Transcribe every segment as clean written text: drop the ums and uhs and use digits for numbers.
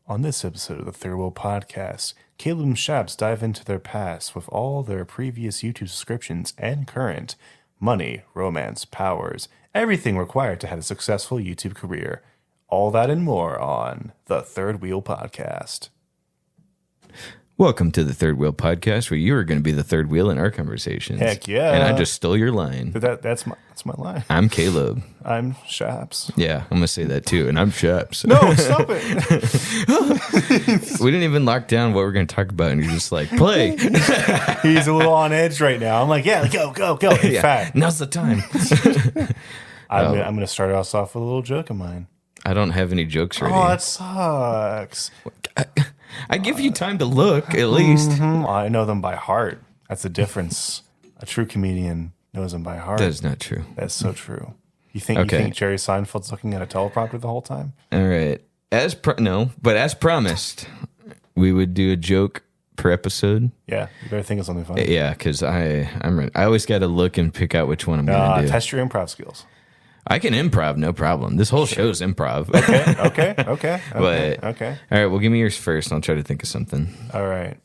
On this episode of the Third Wheel Podcast, Caleb and Shaps dive into their past with all their previous YouTube subscriptions and current money, romance, powers, everything required to have a successful YouTube career. All that and more on the Third Wheel Podcast. Welcome to the Third Wheel Podcast, where you are going to be the third wheel in our conversations. Heck yeah. And I just stole your line. That's my line. I'm Caleb. I'm Shaps. Yeah, I'm going to say that too. And I'm Shaps. No, stop it. We didn't even lock down what we're going to talk about, and you're just like, play. He's a little on edge right now. I'm like, yeah, go. In fact, now's the time. I'm going to start us off with a little joke of mine. I don't have any jokes ready. Oh, that sucks. I give you time to look, at least. Mm-hmm. I know them by heart. That's the difference. A true comedian knows them by heart. That is not true. That's so true. You think Jerry Seinfeld's looking at a teleprompter the whole time? All right. As promised, we would do a joke per episode. Yeah, you better think of something funny. Yeah, because I'm ready. I always got to look and pick out which one I'm going to do. Test your improv skills. I can improv, no problem. This whole show's improv. Okay. All right, well, give me yours first, and I'll try to think of something. All right.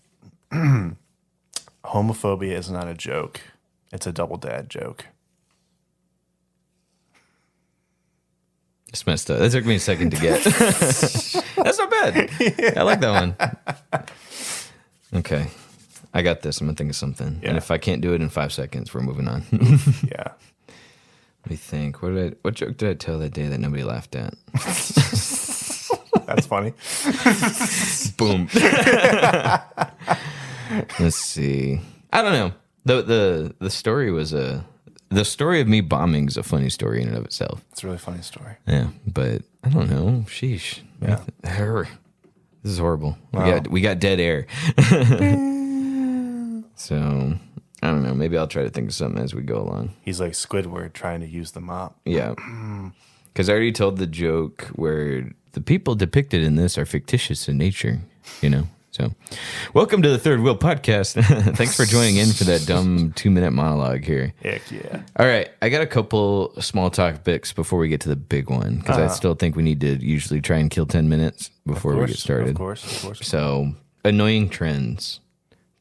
Homophobia is not a joke. It's a double dad joke. It's messed up. That took me a second to get. That's not bad. I like that one. Okay. I got this. I'm going to think of something. Yeah. And if I can't do it in 5 seconds, we're moving on. Yeah. Let me think. What joke did I tell that day that nobody laughed at? That's funny. Boom. Let's see. I don't know. The story was the story of me bombing is a funny story in and of itself. It's a really funny story. Yeah, but I don't know. Sheesh. Yeah. This is horrible. Wow. We got dead air. So I don't know. Maybe I'll try to think of something as we go along. He's like Squidward trying to use the mop. Yeah. Because I already told the joke where the people depicted in this are fictitious in nature, So, welcome to the Third Wheel Podcast. Thanks for joining in for that dumb 2-minute monologue here. Heck yeah. All right. I got a couple small topics before we get to the big one, because I still think we need to usually try and kill 10 minutes before we get started. Of course. So, annoying trends.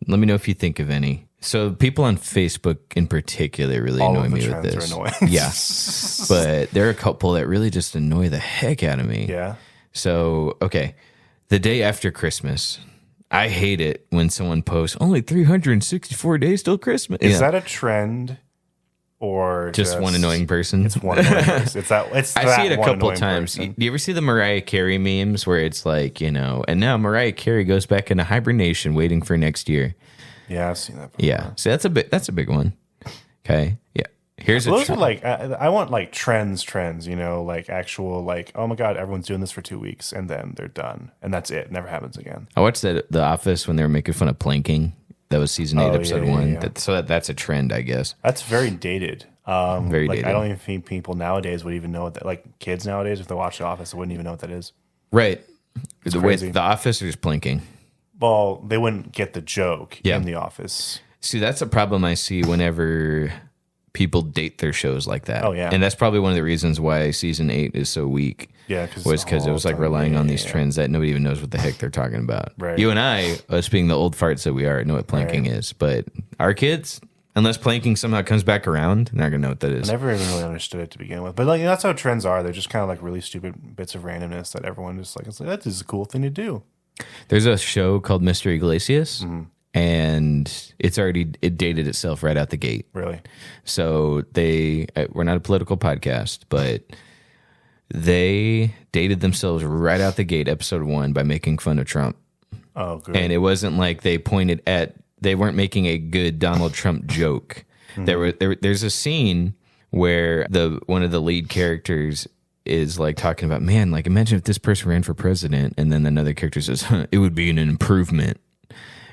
Let me know if you think of any. So people on Facebook in particular really annoy me with this. Are annoying. Yeah. But there are a couple that really just annoy the heck out of me. Yeah. So, okay. The day after Christmas, I hate it when someone posts only 364 days till Christmas. Is that a trend or just one annoying person? It's one annoying person. I see it a couple times. Do you ever see the Mariah Carey memes where it's like, and now Mariah Carey goes back into hibernation waiting for next year? Yeah, I've seen that before. Yeah. So that's a big one. Okay. Yeah. Here's a those trend. are like I want like trends, like actual like, oh my God, everyone's doing this for 2 weeks and then they're done. And that's it. Never happens again. I watched The Office when they were making fun of planking. That was season 8, episode 1. Yeah. So that's a trend, I guess. That's very dated. Very dated. I don't even think people nowadays would even know what that, like kids nowadays, if they watch The Office, they wouldn't even know what that is. Right. Crazy. With The Office or just planking? Well, they wouldn't get the joke in The Office. See, that's a problem I see whenever people date their shows like that. Oh, yeah. And that's probably one of the reasons why season 8 is so weak. Yeah, because it was like relying on these trends that nobody even knows what the heck they're talking about. Right. You and I, us being the old farts that we are, know what planking is. But our kids, unless planking somehow comes back around, they're not going to know what that is. I never even really understood it to begin with. But like that's how trends are. They're just kind of like really stupid bits of randomness that everyone just like, it's like, that is a cool thing to do. There's a show called Mr. Iglesias, and it dated itself right out the gate. Really? So we're not a political podcast, but they dated themselves right out the gate, episode 1, by making fun of Trump. Oh, good. And it wasn't like they weren't making a good Donald Trump joke. There's a scene where one of the lead characters is like talking about, man, like imagine if this person ran for president, and then another character says, it would be an improvement.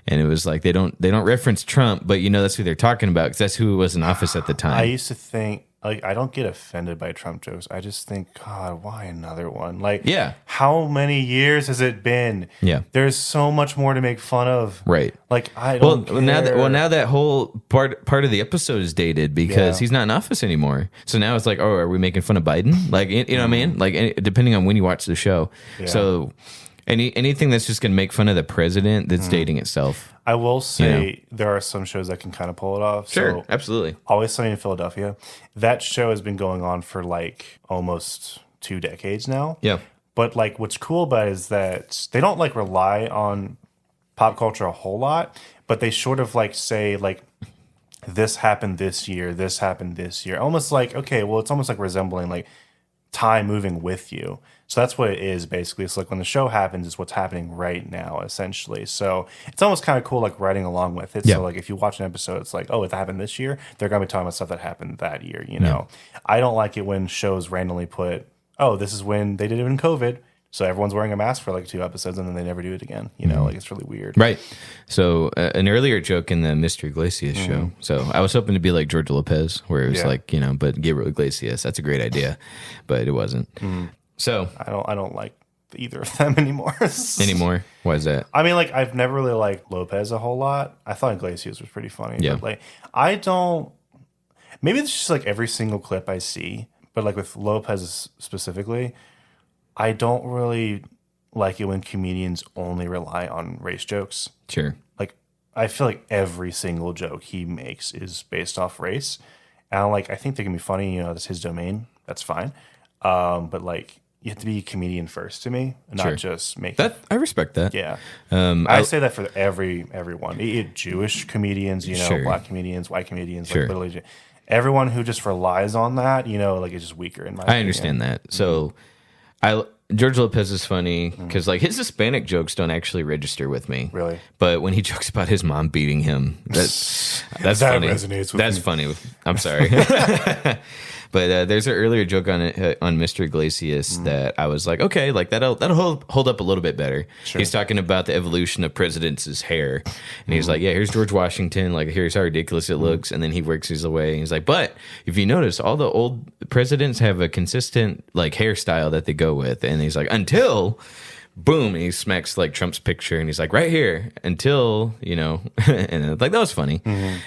And it was like they don't reference Trump, but that's who they're talking about because that's who was in office at the time. I used to think, like, I don't get offended by Trump jokes. I just think, God, why another one? Like, yeah, how many years has it been? Yeah, there's so much more to make fun of. Right. Like, I don't care. Now that whole part of the episode is dated because he's not in office anymore. So now it's like, oh, are we making fun of Biden? Like, you know what I mean? Like, depending on when you watch the show. Yeah. So Anything that's just going to make fun of the president that's dating itself. I will say there are some shows that can kind of pull it off. Sure, So, absolutely. Always Sunny in Philadelphia. That show has been going on for like almost 2 decades now. Yeah. But like what's cool about it is that they don't like rely on pop culture a whole lot, but they sort of like say like this happened this year, this happened this year. Almost like, okay, well, it's almost like resembling like time moving with you. So that's what it is basically. It's like when the show happens, it's what's happening right now, essentially. So it's almost kind of cool, like riding along with it. Yeah. So like if you watch an episode, it's like, oh, it happened this year. They're gonna be talking about stuff that happened that year. You know, I don't like it when shows randomly put, oh, this is when they did it in COVID. So everyone's wearing a mask for like 2 episodes and then they never do it again. You know, like it's really weird. Right. So an earlier joke in the Mr. Iglesias show. So I was hoping to be like George Lopez, where it was like, you know, but Gabriel Iglesias. That's a great idea, but it wasn't. So I don't like either of them anymore. anymore. Why is that? I mean, like I've never really liked Lopez a whole lot. I thought Iglesias was pretty funny. Yeah. But like I don't. Maybe it's just like every single clip I see, but like with Lopez specifically, I don't really like it when comedians only rely on race jokes. Sure. Like I feel like every single joke he makes is based off race, and I think they can be funny. You know, that's his domain. That's fine. But like you have to be a comedian first to me, and not just make That I respect that. Yeah, I say that for everyone. Jewish comedians, you know, Sure. black comedians, white comedians, Sure. like literally everyone who just relies on that, you know, like is just weaker in my I opinion. understand that. So George Lopez is funny because like his Hispanic jokes don't actually register with me. Really? But when he jokes about his mom beating him, that's That funny. resonates with That's me. funny. I'm sorry. But there's an earlier joke on Mr. Iglesias that I was like, okay, like that'll hold up a little bit better. He's talking about the evolution of presidents' hair, and he's like, yeah, here's George Washington, like here's how ridiculous it looks, and then he works his way. And he's like, but if you notice, all the old presidents have a consistent like hairstyle that they go with, and he's like, until. Boom, and he smacks like Trump's picture, and he's like, right here until, you know, and like that was funny,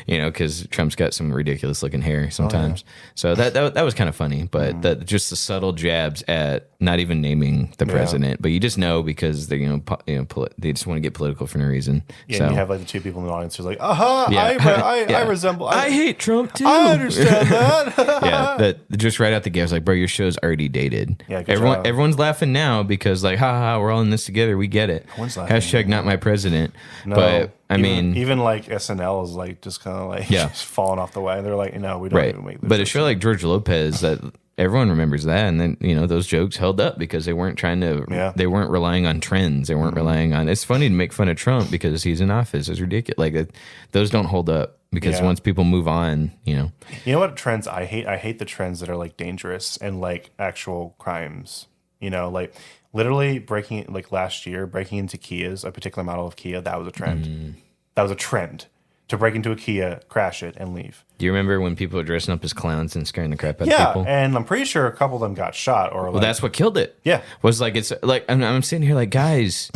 you know, because Trump's got some ridiculous looking hair sometimes. So that was kind of funny, but just the subtle jabs at not even naming the president, but you just know because they're they just want to get political for no reason. Yeah, so and you have like the 2 people in the audience who's like, I Yeah. resemble. I hate Trump too. I understand that. Yeah, that just right out the gate, I was like, bro, your show's already dated. Yeah, good job. Everyone's laughing now because like, ha, we're all in this together. We get it. Everyone's laughing. Hashtag not my president. No, But I mean, even like SNL is like just kind of like Yeah. just falling off the way. They're like, no, we don't right. even make this. But a show like George Lopez, that everyone remembers that, and then you know those jokes held up because they weren't trying to. Yeah. They weren't relying on trends. They weren't relying on. It's funny to make fun of Trump because he's in office. It's ridiculous. Like those don't hold up because Yeah. once people move on, you know. You know what trends I hate? I hate the trends that are like dangerous and like actual crimes. You know, like literally like last year, breaking into Kias, a particular model of Kia, that was a trend. That was a trend to break into a Kia, crash it, and leave. Do you remember when people were dressing up as clowns and scaring the crap out of Yeah, people? and I'm pretty sure a couple of them got shot or Well, like, that's what killed it. Yeah. Was like, it's like, I'm sitting here like, guys,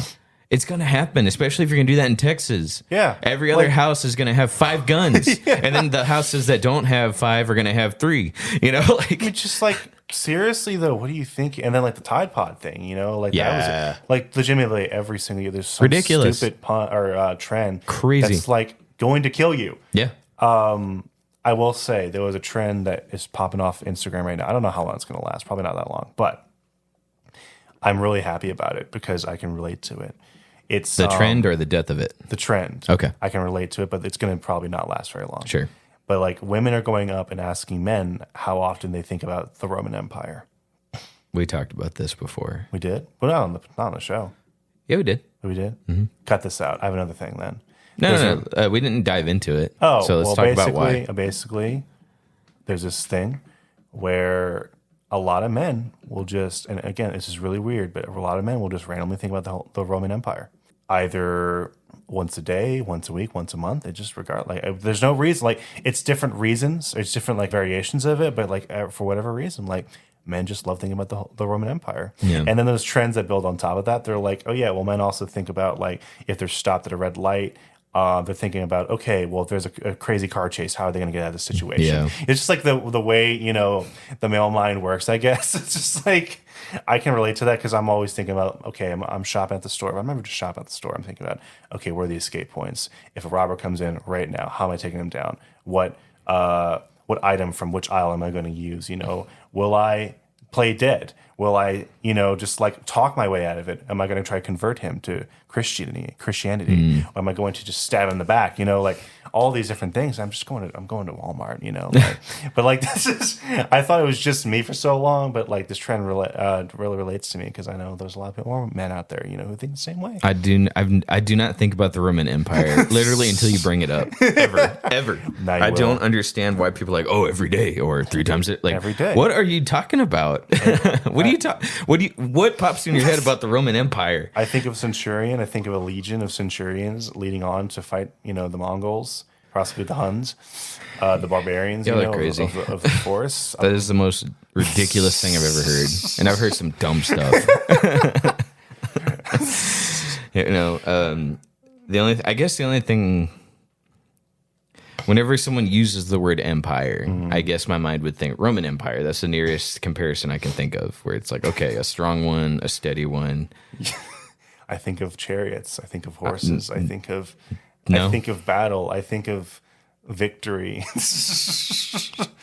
it's going to happen, especially if you're going to do that in Texas. Yeah. Every other Like- house is going to have 5 guns. And then the houses that don't have 5 are going to have 3. You know, like, It's just like seriously though, what do you think? And then like the Tide Pod thing, you know, like that Yeah. was like legitimately every single year. There's some Ridiculous. stupid pun or trend Crazy. that's like going to kill you. yeah. I will say there was a trend that is popping off Instagram right now. I don't know how long it's going to last. Probably not that long, but I'm really happy about it because I can relate to it. It's The trend or the death of it? the trend. Okay. I can relate to it, but it's going to probably not last very long. Sure. But like women are going up and asking men how often they think about the Roman Empire. We talked about this before. We did, but not on the show. Yeah, we did. We did. Mm-hmm. Cut this out. I have another thing then. No. We didn't dive into it. Oh, so let's well, talk about why. Basically, there's this thing where a lot of men will just, and again, this is really weird, but a lot of men will just randomly think about the Roman Empire, either once a day, once a week, once a month. It just there's no reason. Like it's different reasons. It's different like variations of it, but like for whatever reason, like men just love thinking about the Roman Empire. Yeah. And then those trends that build on top of that, they're like, oh yeah, well, men also think about like if they're stopped at a red light. they're thinking about, okay, well, if there's a crazy car chase, how are they going to get out of this situation? Yeah. It's just like the way, the male mind works, I guess. It's just like, I can relate to that because I'm always thinking about, okay, I'm shopping at the store. If I'm ever just shopping at the store, I'm thinking about, okay, where are the escape points? If a robber comes in right now, how am I taking him down? What item from which aisle am I going to use? Will I play dead? Will I, just like talk my way out of it? Am I going to try to convert him to Christianity? Or am I going to just stab him in the back? Like all these different things. I'm going to Walmart, but like this is, I thought it was just me for so long, but like this trend really relates to me because I know there's a lot of more men out there, who think the same way. I do not think about the Roman Empire literally until you bring it up. Ever. I don't understand why people are like, oh, every day or 3 times like every day. What are you talking about? What pops in your head about the Roman Empire? I think of Centurion. I think of a legion of centurions leading on to fight, the Mongols, possibly the Huns, the barbarians, crazy. Of the forest. That is the most ridiculous thing I've ever heard, and I've heard some dumb stuff. The only thing. Whenever someone uses the word empire, I guess my mind would think Roman Empire. That's the nearest comparison I can think of, where it's like, okay, a strong one, a steady one. I think of chariots. I think of horses. I think of battle. I think of victory.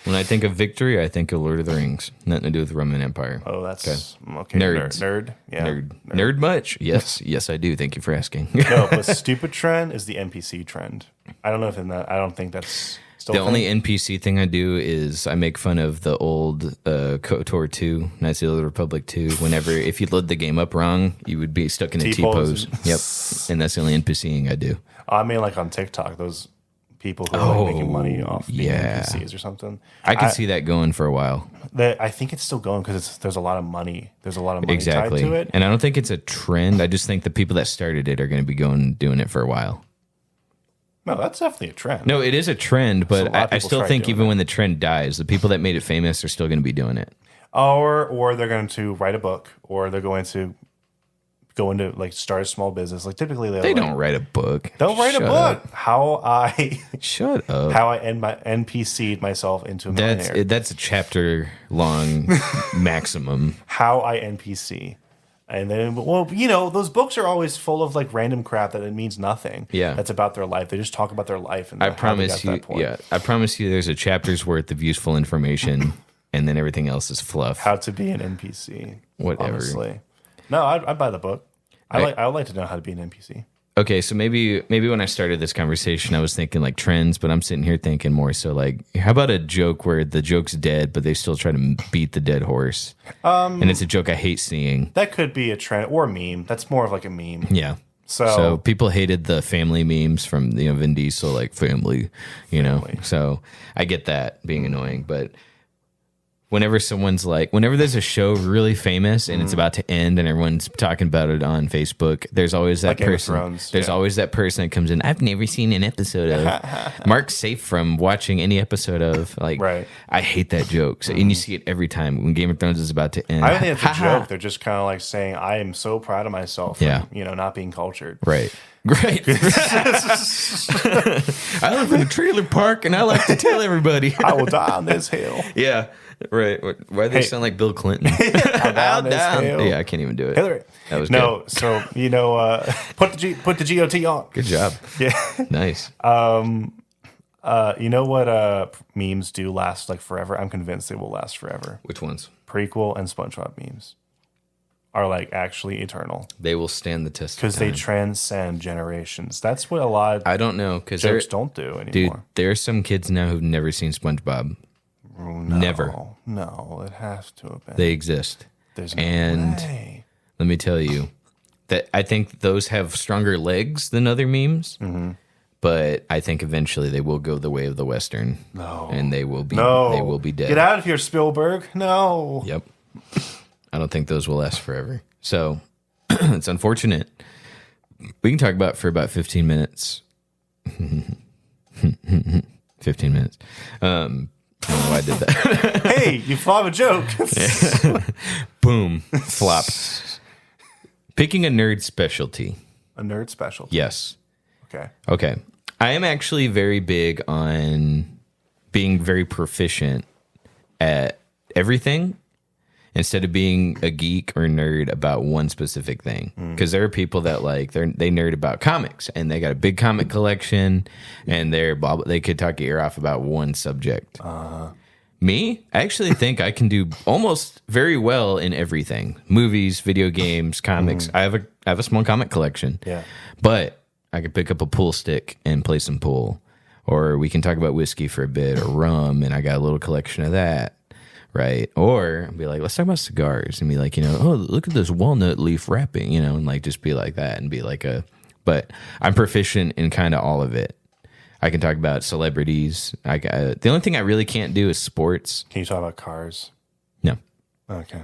When I think of victory, I think of Lord of the Rings. Nothing to do with the Roman Empire. Oh, that's okay. Nerds. Nerd. Yeah. Nerd much? Yes, I do. Thank you for asking. No, but stupid trend is the NPC trend. I don't know I don't think that's still the only NPC thing I do is I make fun of the old KOTOR 2, Knights of the Republic 2. Whenever, if you load the game up wrong, you would be stuck in a T-pose. Yep. And that's the only NPCing I do. I mean, like on TikTok, those people who are like making money off being NPCs or something. I could see that going for a while. I think it's still going because there's a lot of money. There's a lot of money tied to it. And I don't think it's a trend. I just think the people that started it are going to be doing it for a while. No, that's definitely a trend. No, it is a trend, but I still think even when the trend dies, the people that made it famous are still going to be doing it. Or they're going to write a book, or they're going to go into like start a small business. Like typically they don't write a book. They'll write a book. How I shut up. How I NPC'd myself into a millionaire. That's a chapter long maximum. How I NPC. And then, those books are always full of like random crap that it means nothing. Yeah, that's about their life. They just talk about their life. And I promise you, I promise you, there's a chapter's worth of useful information, and then everything else is fluff. How to be an NPC. Whatever. Honestly. No, I'd buy the book. I would like to know how to be an NPC. Okay, so maybe when I started this conversation, I was thinking like trends, but I'm sitting here thinking more so like, how about a joke where the joke's dead, but they still try to beat the dead horse? And it's a joke I hate seeing. That could be a trend or a meme. That's more of like a meme. Yeah. So people hated the family memes from Vin Diesel, like family, So I get that being annoying, but whenever there's a show really famous and it's about to end and everyone's talking about it on Facebook, there's always that person. There's always that person that comes in. I've never seen an episode of. Mark's safe from watching any episode of. Like, right. I hate that joke. So, and you see it every time when Game of Thrones is about to end. I don't think it's a joke. They're just kind of like saying, "I am so proud of myself." For, not being cultured. Right. Great. I live in a trailer park and I like to tell everybody. I will die on this hill. Yeah. Right. Why do they sound like Bill Clinton? Down. Yeah, I can't even do it. Hillary. That was no. good. So put the GOT on. Good job. Yeah. Nice. You know what memes do last like forever? I'm convinced they will last forever. Which ones? Prequel and SpongeBob memes are like actually eternal. They will stand the test because they transcend generations. That's what a lot of I don't know because jokes don't do anymore. Dude, there are some kids now who've never seen SpongeBob. No, never. No, it has to have been. They exist. There's no way. Let me tell you that I think those have stronger legs than other memes. Mm-hmm. But I think eventually they will go the way of the Western. No. And they will be dead. Get out of here, Spielberg. No. Yep. I don't think those will last forever. So it's unfortunate. We can talk about it for about 15 minutes. 15 minutes. I don't know why I did that. Hey, you flop a joke. Boom. Flop. Picking a nerd specialty. A nerd specialty? Yes. Okay. Okay. I am actually very big on being very proficient at everything instead of being a geek or nerd about one specific thing. Because there are people that like they nerd about comics and they got a big comic collection and they could talk your ear off about one subject. Me, I actually think I can do almost very well in everything: movies, video games, comics. I have a small comic collection. Yeah. But I could pick up a pool stick and play some pool, or we can talk about whiskey for a bit or rum, and I got a little collection of that, right? Or be like, let's talk about cigars and be like, oh, look at this walnut leaf wrapping, and like just be like that and be like but I'm proficient in kind of all of it. I can talk about celebrities. The only thing I really can't do is sports. Can you talk about cars? No. Okay.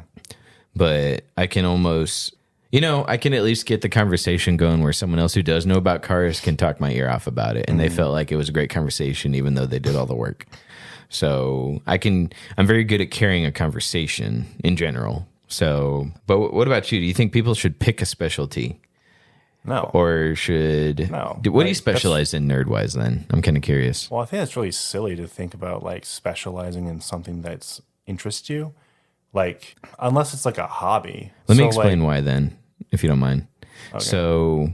But I can almost, I can at least get the conversation going where someone else who does know about cars can talk my ear off about it. And they felt like it was a great conversation, even though they did all the work. So I'm very good at carrying a conversation in general. So, but what about you? Do you think people should pick a specialty? No. Or should... No. What do you specialize in nerd-wise then? I'm kind of curious. Well, I think it's really silly to think about like specializing in something that's interests you. Like, unless it's like a hobby. Let me explain why then, if you don't mind. Okay. So,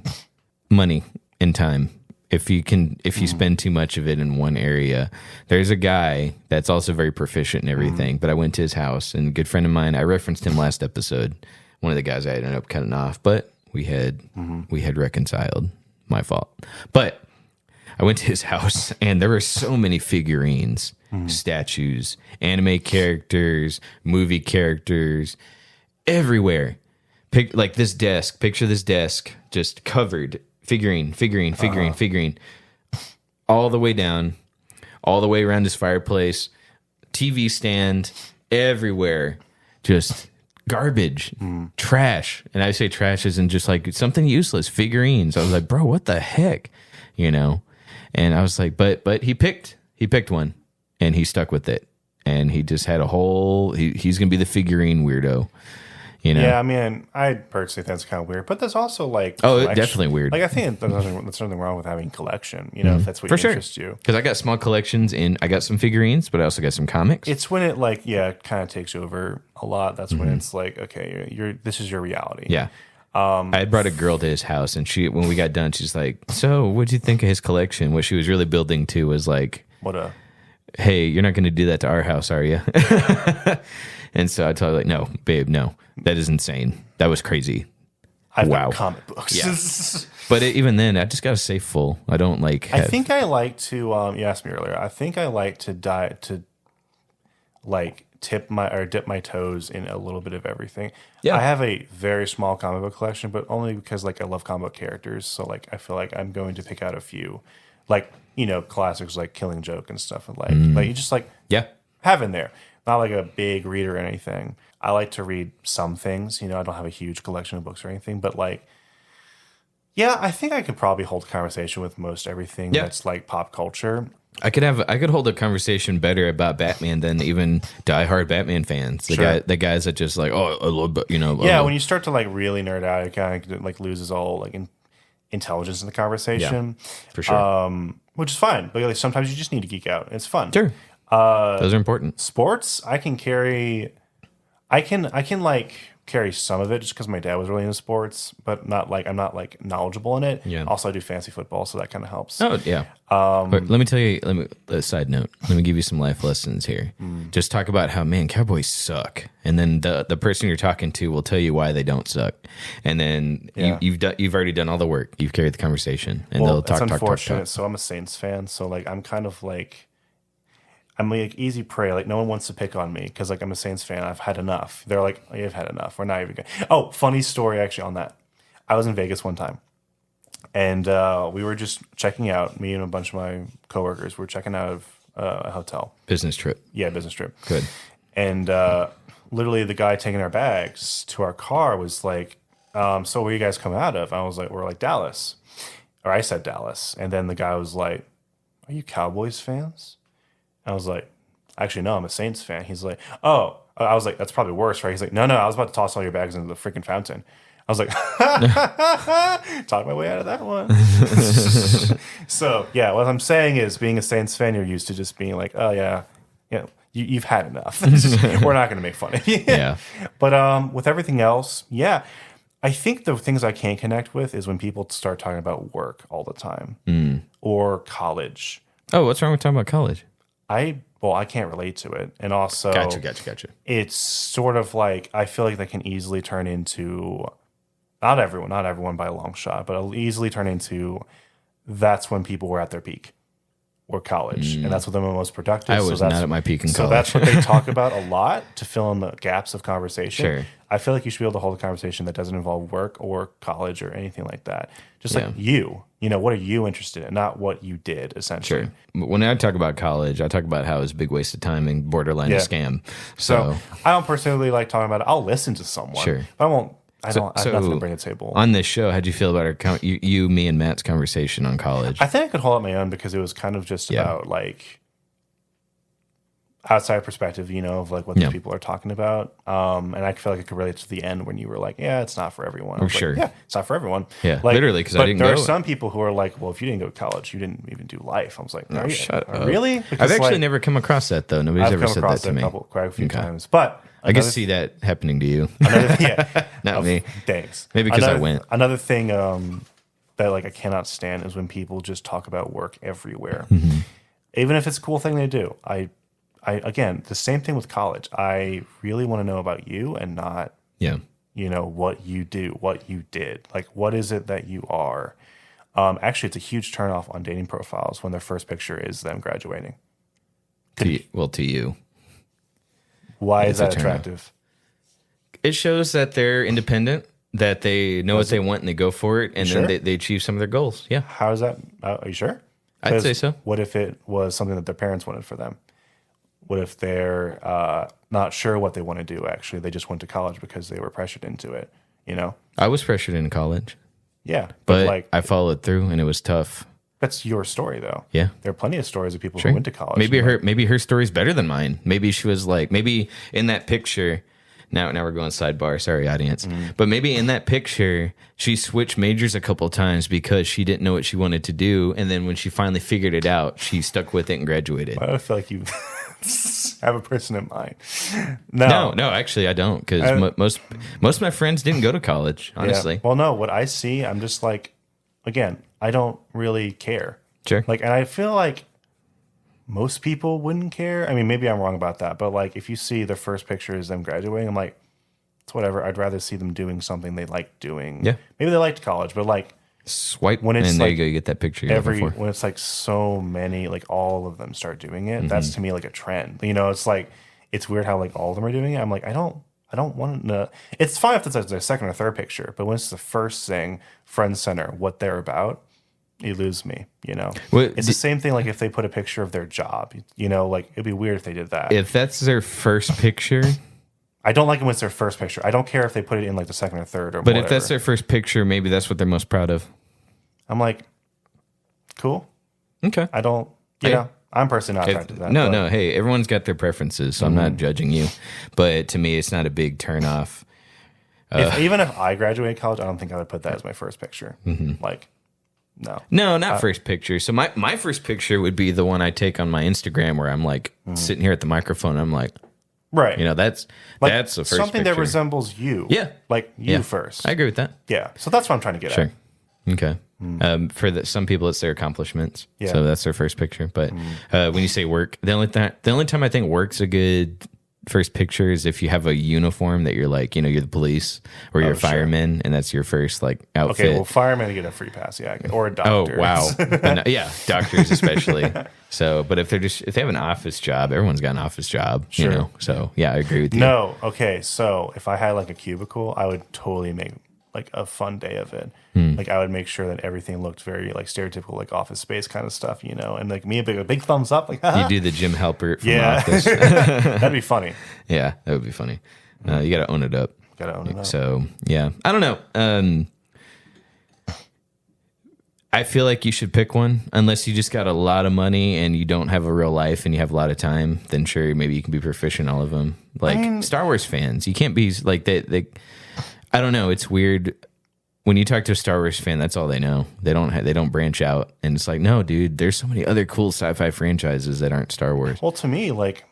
money and time. If you spend too much of it in one area, there's a guy that's also very proficient in everything, but I went to his house, and a good friend of mine, I referenced him last episode, one of the guys I ended up cutting off, but we had reconciled. My fault. But I went to his house, and there were so many figurines, statues, anime characters, movie characters, everywhere. Like this desk, picture this desk, just covered figurine, all the way down, all the way around his fireplace, TV stand, everywhere, just garbage, trash. And I say trash isn't just like something useless, figurines. I was like, bro, what the heck? And I was like, but he picked one and he stuck with it. And he just had he's going to be the figurine weirdo. Yeah, I mean, I personally think that's kind of weird, but there's also like definitely weird. Like I think there's nothing wrong with having collection, if that's what interests you. Because I got small collections I got some figurines, but I also got some comics. It's when it kind of takes over a lot. That's when it's like, okay, this is your reality. Yeah. I brought a girl to his house, and when we got done, she's like, "So, what'd you think of his collection?" What she was really building to was like, "Hey, you're not going to do that to our house, are you?" And so I told her, like, "No, babe, no, that is insane. That was crazy." I've got comic books. Yeah. But even then, I just got a safe full. I don't like. I think I like to. You asked me earlier. I think I like to dip my toes in a little bit of everything. Yeah. I have a very small comic book collection, but only because I love comic book characters. So I feel like I'm going to pick out a few, classics like Killing Joke and stuff, and you just have in there. Not like a big reader or anything. I like to read some things. I don't have a huge collection of books or anything, but I think I could probably hold a conversation with most everything that's like pop culture. I could hold a conversation better about Batman than even diehard Batman fans. The guys that just like, I love, when you start to really nerd out, it kind of loses all intelligence in the conversation. Yeah, for sure. Which is fine, but sometimes you just need to geek out. It's fun. Sure. Those are important. Sports, I can carry some of it just because my dad was really into sports, but I'm not knowledgeable in it. Yeah. Also, I do fantasy football, so that kind of helps. Oh yeah. But let me tell you. A side note. Let me give you some life lessons here. Just talk about how Cowboys suck, and then the person you're talking to will tell you why they don't suck, and then you've already done all the work. You've carried the conversation, and they'll talk. It's unfortunate. So I'm a Saints fan, so I'm kind of I'm easy prey. No one wants to pick on me because I'm a Saints fan. I've had enough. They're like, you've had enough. We're not even going. Oh, funny story actually on that. I was in Vegas one time, and we were just checking out. Me and a bunch of my coworkers were checking out of a hotel. Business trip. Yeah, business trip. Good. And literally, the guy taking our bags to our car was like, "So where you guys coming out of?" I was like, "We're Dallas," or I said Dallas, and then the guy was like, "Are you Cowboys fans?" I was like, actually, no, I'm a Saints fan. He's like, oh. I was like, that's probably worse, right? He's like, no, I was about to toss all your bags into the freaking fountain. I was like, talk my way out of that one. So yeah, what I'm saying is, being a Saints fan, you're used to just being like, oh yeah, you've had enough. We're not going to make fun of you. Yeah. But with everything else, yeah, I think the things I can't connect with is when people start talking about work all the time or college. Oh, what's wrong with talking about college? I can't relate to it, and also Gotcha. it's sort of like, I feel like they can easily turn into, not everyone by a long shot, but it'll easily turn into, that's when people were at their peak, or college, and that's when they're most productive. I was not at my peak in so college. that's what they talk about a lot to fill in the gaps of conversation. Sure. I feel like you should be able to hold a conversation that doesn't involve work or college or anything like that. Just like what are you interested in, not what you did, essentially. Sure. When I talk about college, I talk about how it was a big waste of time and borderline a scam. So I don't personally like talking about it. I'll listen to someone, Sure. but I won't. I have nothing to bring to the table. On this show, how'd you feel about our you, me, and Matt's conversation on college? I think I could hold up my own because it was kind of just about like outside perspective, of like what these people are talking about. And I feel like I could relate to the end when you were like, yeah, it's not for everyone. I was sure. Like, yeah, it's not for everyone. Yeah, like, literally, because I didn't go. There are some people who are like, well, if you didn't go to college, you didn't even do life. I was like, no, shut up. Really? I've actually never come across that, though. Nobody's ever said that to me. Quite a few times. But I can see that happening to you. Not me. Thanks. Maybe because I went. Another thing that like I cannot stand is when people just talk about work everywhere. Even if it's a cool thing they do. I again, the same thing with college. I really want to know about you and not what you do, what you did. Like, what is it that you are? Actually, it's a huge turnoff on dating profiles when their first picture is them graduating. To you. Why is that attractive? It shows that they're independent, that they know what they want and they go for it, and then they achieve some of their goals. Yeah. How is that? Are you sure? I'd say so. What if it was something that their parents wanted for them? What if they're not sure what they want to do, actually? They just went to college because they were pressured into it, I was pressured in college. Yeah. But like, I followed through, and it was tough. That's your story, though. Yeah. There are plenty of stories of people who went to college. Maybe her story's better than mine. Maybe she was like, maybe in that picture, now we're going sidebar, sorry, audience. But maybe in that picture, she switched majors a couple times because she didn't know what she wanted to do. And then when she finally figured it out, she stuck with it and graduated. I feel like you have a person in mind. No, actually, I don't, because most of my friends didn't go to college, honestly. Yeah. Well, no, what I see, I'm just like, again, I don't really care. Sure. Like, and I feel like most people wouldn't care. I mean, maybe I'm wrong about that, but like, if you see their first picture is them graduating, I'm like, it's whatever. I'd rather see them doing something they like doing. Yeah. Maybe they liked college, but like, swipe when it's and like, there you go, you get that picture you're looking for. When it's like so many, like all of them start doing it, that's to me like a trend. It's like, it's weird how like all of them are doing it. I'm like, I don't want to. It's fine if it's their second or third picture, but when it's the first thing, front and center, what they're about, you lose me. It's the same thing. Like if they put a picture of their job, like it'd be weird if they did that. If that's their first picture, I don't like it when it's their first picture. I don't care if they put it in like the second or third or. But whatever. If that's their first picture, maybe that's what they're most proud of. I'm like, cool. Okay. I don't. I'm personally not attracted to that. No. Hey, everyone's got their preferences, so I'm not judging you. But to me, it's not a big turnoff. Even if I graduated college, I don't think I would put that as my first picture. Like, no. No, not first picture. So my first picture would be the one I take on my Instagram where I'm like sitting here at the microphone. And I'm like, right. That's the first something picture. that resembles you. Yeah. Like you first. I agree with that. Yeah. So that's what I'm trying to get at. Okay. For some people, it's their accomplishments. Yeah. So that's their first picture. But when you say work, the only time I think work's a good first picture is if you have a uniform that you're like, you're the police or you're a fireman, and that's your first like outfit. Okay, well, firemen get a free pass, or a doctor. Oh wow, yeah, doctors especially. So, but if they have an office job, everyone's got an office job, So yeah, I agree with you. No, okay, so if I had like a cubicle, I would totally make like a fun day of it. Like I would make sure that everything looked very like stereotypical, like Office Space kind of stuff, and like me a big thumbs up, like you do the Jim Halpert from Office. That'd be funny. Yeah, that would be funny. You got to own it up. So yeah, I don't know. I feel like you should pick one, unless you just got a lot of money and you don't have a real life and you have a lot of time. Then sure, maybe you can be proficient in all of them. Like Star Wars fans, you can't be like they I don't know. It's weird. When you talk to a Star Wars fan, that's all they know. They don't branch out, and it's like, no, dude. There's so many other cool sci-fi franchises that aren't Star Wars. Well, to me, like,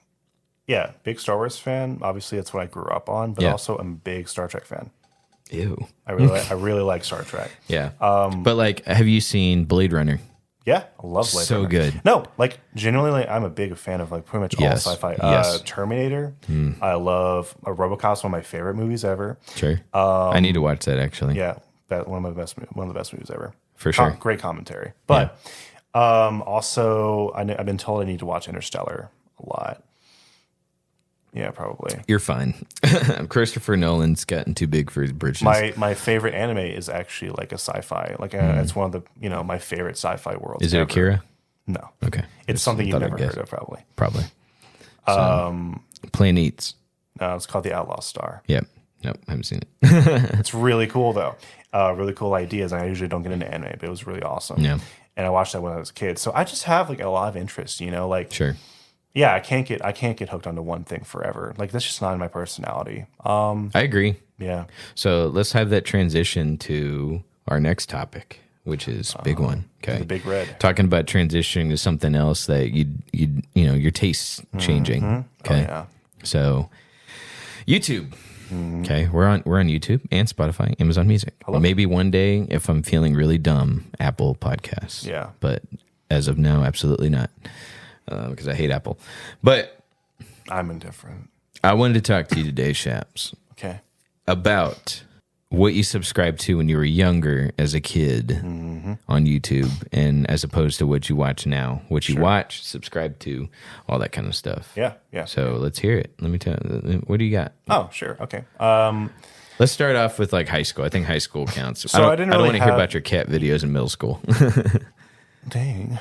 yeah, big Star Wars fan. Obviously, that's what I grew up on. But Yeah. also, I'm a big Star Trek fan. Ew. I really like Star Trek. Yeah. But like, have you seen Blade Runner? Yeah, I love Blade So Runner. good. No, like genuinely, like, I'm a big fan of like pretty much Yes. all sci-fi. Yes. Terminator. I love RoboCop's one of my favorite movies ever. Sure. I need to watch that actually. Yeah, one of the best movies ever. For sure. Great commentary. But also, I've been told I need to watch Interstellar a lot. Yeah, probably. You're fine. Christopher Nolan's gotten too big for his britches. My favorite anime is actually like a sci-fi. Like it's one of the my favorite sci-fi worlds. Is it ever. Akira? No. Okay. It's something you've thought I'd never guess. heard of, probably. Probably. Planets. No, it's called The Outlaw Star. Yep. Nope. Haven't seen it. It's really cool though. Really cool ideas. And I usually don't get into anime, but it was really awesome. Yeah. And I watched that when I was a kid. So I just have like a lot of interest, like Sure. yeah, I can't get hooked onto one thing forever. Like that's just not in my personality. I agree. Yeah. So let's have that transition to our next topic, which is big one. Okay. The Big Red. Talking about transitioning to something else that your tastes changing. Okay. Oh, yeah. So YouTube. Okay. We're on YouTube and Spotify, Amazon Music. Maybe one day if I'm feeling really dumb, Apple Podcasts. Yeah. But as of now, absolutely not. Because I hate Apple. But I'm indifferent. I wanted to talk to you today, Shaps, Okay. about what you subscribed to when you were younger as a kid on YouTube, and as opposed to what you watch now, what you watch, subscribe to, all that kind of stuff. Yeah. Yeah. So let's hear it. Let me tell you. What do you got? Oh, sure. Okay. Let's start off with like high school. I think high school counts. So I didn't really want to hear have- about your cat videos in middle school. Dang.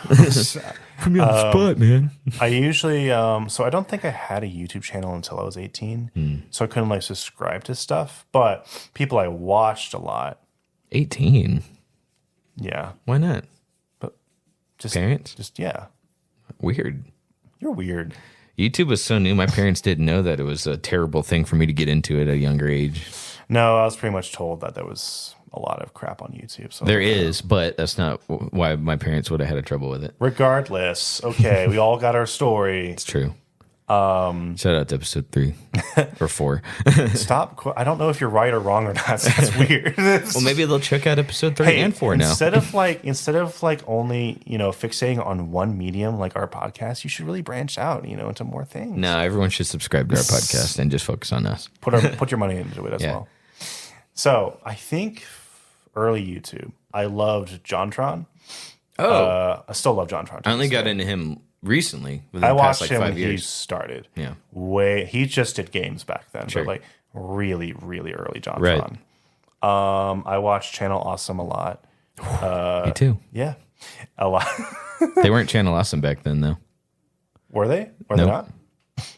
Put me on the spot, man. I usually so I don't think I had a YouTube channel until I was 18. So I couldn't like subscribe to stuff, but people I watched a lot. 18. Yeah. Why not? Just Parents? Just yeah. Weird. You're weird. YouTube was so new. My parents didn't know that it was a terrible thing for me to get into at a younger age. No, I was pretty much told that there was a lot of crap on YouTube. So There is, but that's not why my parents would have had a trouble with it. regardless, okay, we all got our story. It's true. Shout out to episode 3 or 4. Stop. I don't know if you're right or wrong or not. That's weird. Well, maybe they'll check out episode 3 and 4 now. Instead of like only fixating on one medium like our podcast, you should really branch out into more things. No, everyone should subscribe to our podcast and just focus on us. Put your money into it as Yeah. well. So I think early YouTube, I loved JonTron. I still love JonTron. I only got into him recently within I the past watched like him 5 when he years. started. Yeah. He just did games back then, Sure. but like really, really early JonTron. Right. I watched Channel Awesome a lot. Me too. Yeah, a lot. They weren't Channel Awesome back then, though. Were they? Were they Nope. not?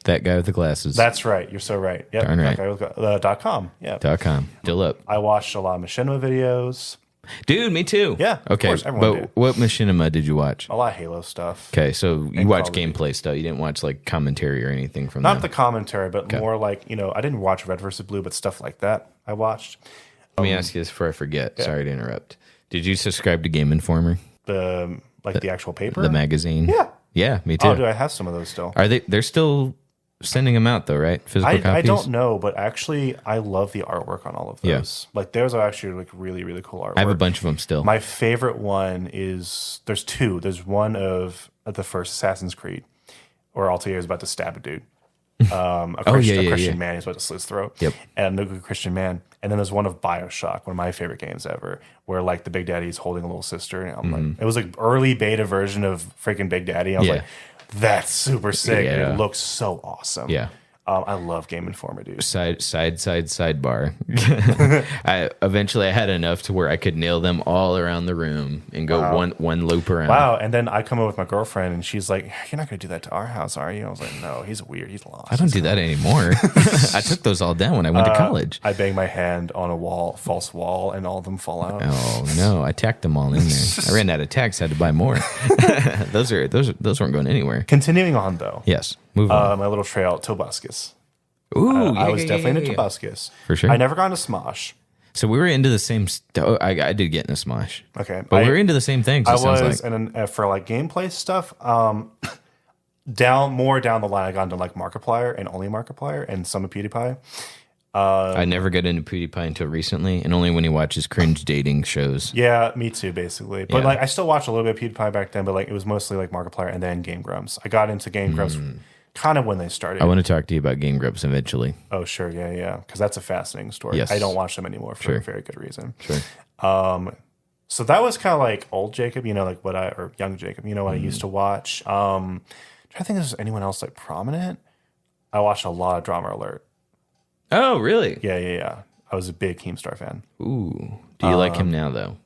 That guy with the glasses. That's right. You're so right. Yep. Darn right. .com. Yeah. .com. Still up. I watched a lot of Machinima videos. Dude, me too. Yeah, of Okay. course, everyone But did. what machinima did you watch? A lot of Halo stuff. Okay, so you And watched Call of gameplay stuff. You didn't watch like commentary or anything from Not them. the commentary, but more like, I didn't watch Red versus Blue, but stuff like that I watched. Let me ask you this before I forget. Sorry to interrupt. Did you subscribe to Game Informer, The actual paper? the magazine? Yeah. Yeah, me too. Oh, dude, I have some of those still. Are they're still sending them out though, right? Physical copies? I don't know, but actually, I love the artwork on all of Yeah. those. Like, those are actually like really, really cool artwork. I have a bunch of them still. My favorite one is there's two. There's one of the first Assassin's Creed, where Altair is about to stab a dude. A Christian man is about to slit his throat. Yep. And a Christian man. And then there's one of BioShock, one of my favorite games ever, where like the Big Daddy is holding a little sister. And I'm like, it was like early beta version of freaking Big Daddy. I was Yeah. like, that's super sick. And Yeah. it looks so awesome. Yeah. I love Game Informer, dude. Sidebar. I had enough to where I could nail them all around the room and go one loop around. Wow. And then I come over with my girlfriend and she's like, you're not going to do that to our house, are you? I was like, no, he's weird. He's lost. I don't do that anymore. I took those all down when I went to college. I bang my hand on a false wall, and all of them fall out. Oh no! I tacked them all in there. I ran out of tacks. Had to buy more. those weren't going anywhere. Continuing on, though. Yes, move on. My little trail, Tobuscus. Ooh, I was definitely into Tobuscus. For sure. I never got into Smosh. So we were into the same. I did get into Smosh. Okay, but we were into the same things. I it sounds was, like. and for like gameplay stuff, down the line, I got into like Markiplier and only Markiplier and some of PewDiePie. I never got into PewDiePie until recently, and only when he watches cringe dating shows. Yeah, me too, basically. But Yeah. like, I still watched a little bit of PewDiePie back then, but like, it was mostly like Markiplier and then Game Grumps. I got into Game Grumps kind of when they started. I want to talk to you about Game Grumps eventually. Oh, sure, yeah, because that's a fascinating story. Yes. I don't watch them anymore for a very good reason. Sure. So that was kind of like old Jacob, like or young Jacob, what I used to watch. Trying to think if there's anyone else like prominent. I watched a lot of Drama Alert. Oh, really? Yeah. I was a big Keemstar fan. Ooh. Do you like him now, though?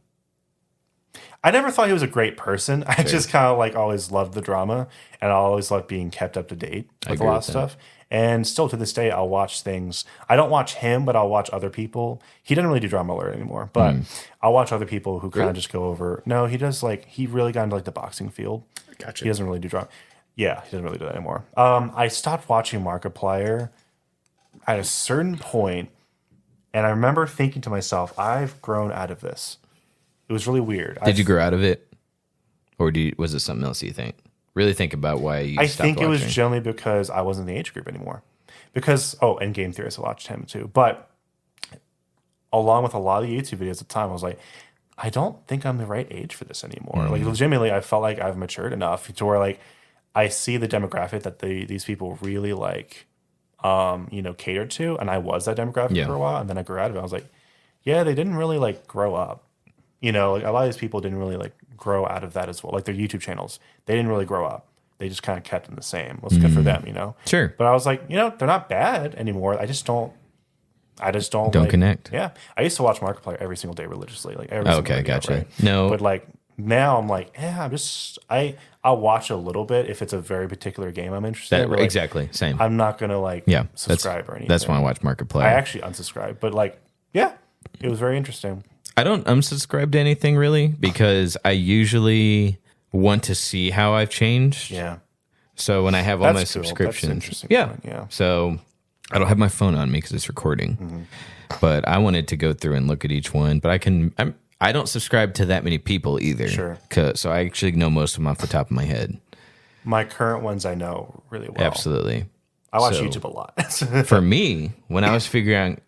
I never thought he was a great person. I just kind of like always loved the drama, and I always loved being kept up to date with a lot of stuff. And still to this day, I'll watch things. I don't watch him, but I'll watch other people. He doesn't really do Drama Alert anymore, but I'll watch other people who kind of just go over. No, he does he really got into like the boxing field. Gotcha. He doesn't really do drama. Yeah, he doesn't really do that anymore. I stopped watching Markiplier at a certain point, and I remember thinking to myself, I've grown out of this. It was really weird. Did you grow out of it? Or was it something else you think? Really think about why you I stopped think it was watching. generally because I wasn't in the age group anymore. And Game Theorist, I watched him too. But along with a lot of the YouTube videos at the time, I was like, I don't think I'm the right age for this anymore. Like, legitimately, I felt like I've matured enough to where, like, I see the demographic that these people really, like, cater to. And I was that demographic for a while. And then I grew out of it. I was like, yeah, they didn't really, like, grow up. Like, a lot of these people didn't really, like, grow out of that as well. Like, their YouTube channels, they didn't really grow up. They just kind of kept them the same. Well, it's good for them, Sure. But I was like, they're not bad anymore. I just don't connect. Yeah. I used to watch Markiplier every single day religiously. Like, every single video, gotcha. right? No. But, like, now I'm like, I'll watch a little bit if it's a very particular game I'm interested in. But, like, Exactly. Same. I'm not going to, like, subscribe or anything. That's why I watch Markiplier. I actually unsubscribed. But, like, yeah, it was very interesting. I don't unsubscribe to anything really because I usually want to see how I've changed. Yeah. So when I have all my That's cool. That's an subscriptions, interesting point, yeah. So I don't have my phone on me because it's recording, but I wanted to go through and look at each one. But I don't subscribe to that many people either. Sure. So I actually know most of them off the top of my head. My current ones I know really well. Absolutely. I watch So- YouTube a lot. For me, when I was figuring out,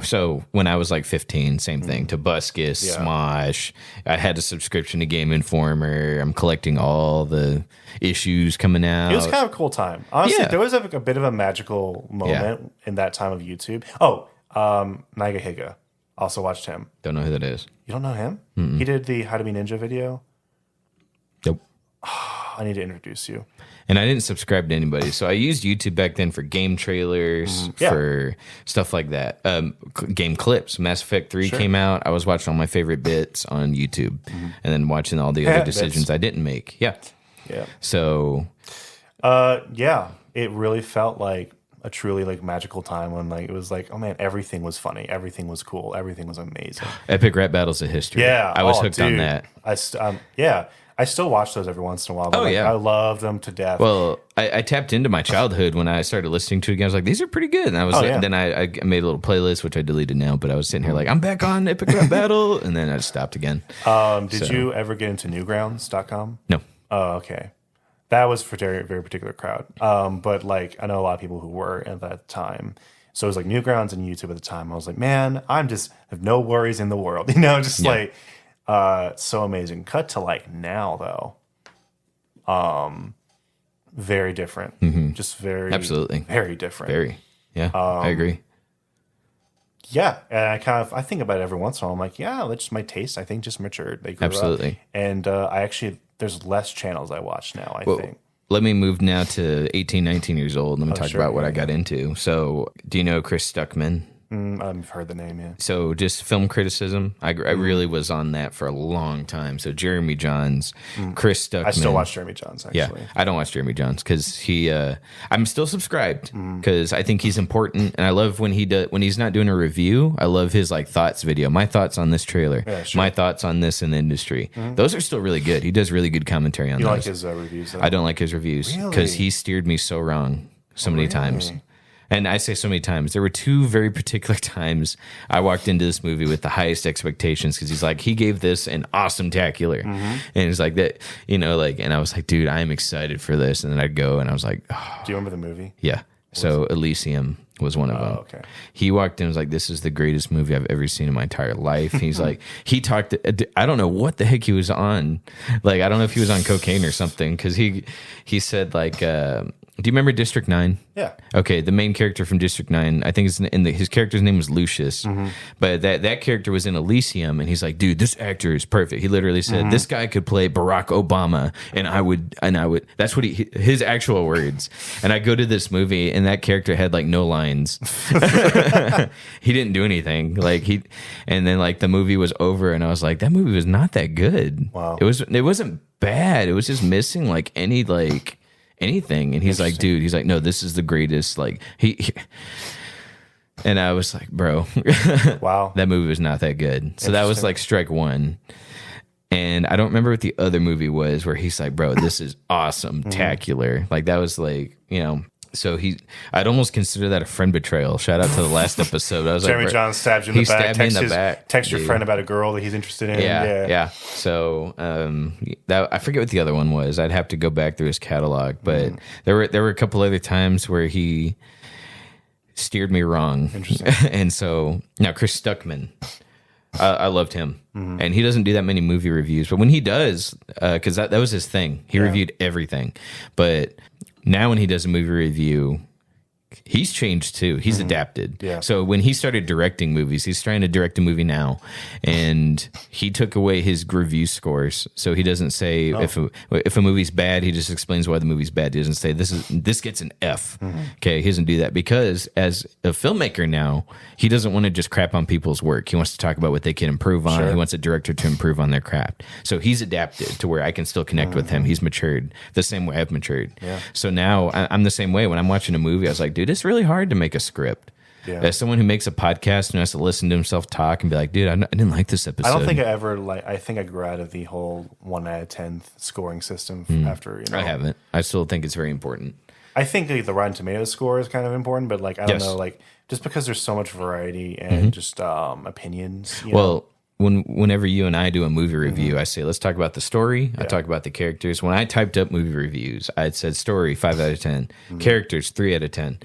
so when I was like 15, same thing, Tobuscus, Yeah. Smosh, I had a subscription to Game Informer. I'm collecting all the issues coming out. It was kind of a cool time. Honestly, Yeah. there was a bit of a magical moment in that time of YouTube. Oh, Naiga Higa. Also watched him. Don't know who that is. You don't know him? He did the How to Be Ninja video. Nope. I need to introduce you. And I didn't subscribe to anybody. So I used YouTube back then for game trailers, Yeah. for stuff like that. Game clips. Mass Effect 3 came out. I was watching all my favorite bits on YouTube and then watching all the other decisions I didn't make. Yeah. Yeah. So Yeah. It really felt like a truly like magical time when like it was like, oh man, everything was funny, everything was cool, everything was amazing. Epic Rap Battles of History. Yeah. I was hooked on dude. that. I still watch those every once in a while. But yeah. I love them to death. Well, I tapped into my childhood when I started listening to it again. I was like, these are pretty good. And I was yeah. then I made a little playlist, which I deleted now, but I was sitting here like, I'm back on Epic Rap Battle. And then I just stopped again. Did you ever get into newgrounds.com? No. Oh, okay. That was for a very, very particular crowd. But like, I know a lot of people who were at that time. So it was like Newgrounds and YouTube at the time. I was like, man, I have no worries in the world. Like, so amazing. Cut to like now though. Very different. Just very, Absolutely. very different. Very. Yeah. I agree. Yeah, and I think about it every once in a while. I'm like, yeah, that's just my taste. I think just matured. They grew Absolutely. up. And there's less channels I watch now, I think. Let me move now to 18, 19 years old. Let me talk about what I got into. So, do you know Chris Stuckman? I've heard the name, yeah. So just film criticism. I really was on that for a long time. So Jeremy Johns, Chris Stuckman. I still watch Jeremy Johns, actually. Yeah, I don't watch Jeremy Johns because I'm still subscribed because I think he's important, and I love when he's not doing a review. I love his like thoughts video. My thoughts on this trailer. Yeah, sure. My thoughts on this in the industry. Those are still really good. He does really good commentary on You those. like his reviews, though? I don't like his reviews because Really? he steered me so wrong so many times. And I say so many times, there were two very particular times I walked into this movie with the highest expectations because he's like, he gave this an awesome tacular. And he's like that, you know, like, and I was like, dude, I am excited for this. And then I'd go and I was like, oh. Do you remember the movie? Yeah. So Elysium was one of them. Okay. He walked in and was like, this is the greatest movie I've ever seen in my entire life. He's like, he talked, I don't know what the heck he was on. Like, I don't know if he was on cocaine or something. Cause he said like, do you remember District 9? Yeah. Okay, the main character from District 9, I think his character's name was Lucius, but that character was in Elysium, and he's like, dude, this actor is perfect. He literally said, this guy could play Barack Obama, and I would. That's what his actual words. And I go to this movie, and that character had like no lines. He didn't do anything. And then like the movie was over, and I was like, that movie was not that good. Wow. It wasn't bad. It was just missing like anything. And he's like, dude, he's like, no, this is the greatest. Like he and I was like, bro, wow, that movie was not that good. So that was like strike one. And I don't remember what the other movie was where he's like, bro, this is awesome, tacular. Like that was like, you know. So I'd almost consider that a friend betrayal. Shout out to the last episode. I was Jeremy like, John stabbed you in the back. Stabbed me in the back. Text your friend about a girl that he's interested in. Yeah. So I forget what the other one was. I'd have to go back through his catalog, but there were a couple other times where he steered me wrong. Interesting. And so now Chris Stuckman, I loved him, and he doesn't do that many movie reviews, but when he does, because that was his thing, he reviewed everything, but. Now when he does a movie review, he's changed too. He's adapted. Yeah. So when he started directing movies, he's trying to direct a movie now, and he took away his review scores. So he doesn't say if a movie's bad, he just explains why the movie's bad. He doesn't say this gets an F. Okay, he doesn't do that because as a filmmaker now, he doesn't want to just crap on people's work. He wants to talk about what they can improve on. He wants a director to improve on their craft. So he's adapted to where I can still connect with him. He's matured the same way I've matured. Yeah. So now I'm the same way. When I'm watching a movie, I was like, dude, it's really hard to make a script. Yeah. As someone who makes a podcast and has to listen to himself talk and be like, dude, I didn't like this episode. I don't think I ever I think I grew out of the whole 1 out of 10 scoring system after. I haven't. I still think it's very important. I think like, the Rotten Tomatoes score is kind of important, but like I don't know, like just because there's so much variety and just opinions. You know? Whenever you and I do a movie review, I say, let's talk about the story. I talk about the characters. When I typed up movie reviews, I said story 5 out of 10, characters 3 out of 10,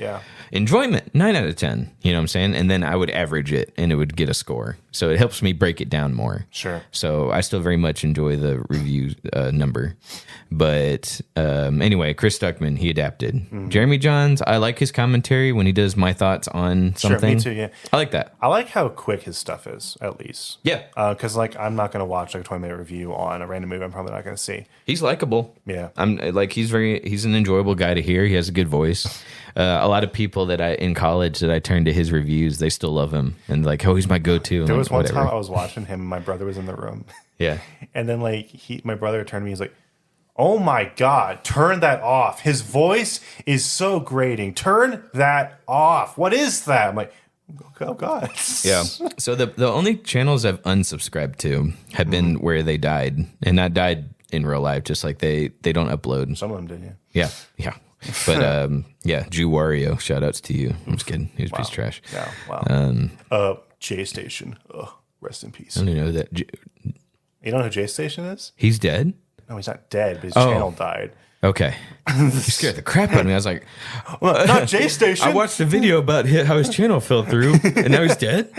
enjoyment 9 out of 10. You know what I'm saying? And then I would average it, and it would get a score. So it helps me break it down more. Sure. So I still very much enjoy the review number. But anyway, Chris Stuckman, he adapted. Jeremy Johns, I like his commentary when he does my thoughts on something. Sure, me too. Yeah, I like that. I like how quick his stuff is. At least. Yeah. Because like I'm not going to watch like a 20-minute review on a random movie I'm probably not going to see. He's likable. Yeah. I'm like he's an enjoyable guy to hear. He has a good voice. A lot of people that in college that I turned to his reviews, they still love him and like, oh, he's my go-to. There was one time I was watching him, and my brother was in the room. Yeah. And then like my brother turned to me, he's like, "Oh my God, turn that off. His voice is so grating. Turn that off. What is that?" I'm like, oh God. Yeah. So the only channels I've unsubscribed to have been where they died, and not died in real life, just like they don't upload. Some of them did, yeah. Yeah. But Jew Wario, shout outs to you. I'm just kidding. He was a piece of trash. Yeah, wow. J Station. Ugh, rest in peace. I don't know that. You don't know who J Station is? He's dead? No, he's not dead, but his channel died. Okay. You scared the crap out of me. I was like, well, not J Station. I watched a video about how his channel fell through, and now he's dead?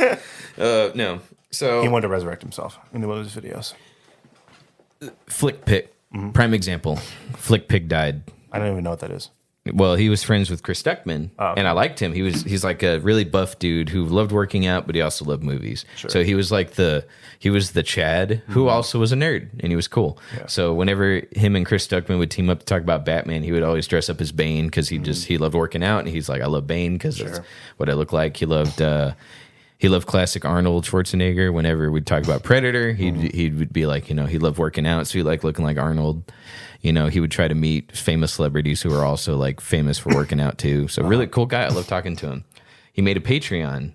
No. So he wanted to resurrect himself in one of his videos. Flick prime example. Flick Pig died. I don't even know what that is. Well, he was friends with Chris Stuckman, and I liked him. He's like a really buff dude who loved working out, but he also loved movies. Sure. So he was like the Chad who also was a nerd, and he was cool. Yeah. So whenever him and Chris Stuckman would team up to talk about Batman, he would always dress up as Bane because he loved working out, and he's like, I love Bane because that's what I look like. He loved classic Arnold Schwarzenegger. Whenever we'd talk about Predator, he'd be like, he loved working out, so he liked looking like Arnold. He would try to meet famous celebrities who are also like famous for working out too. So really cool guy. I love talking to him. He made a Patreon,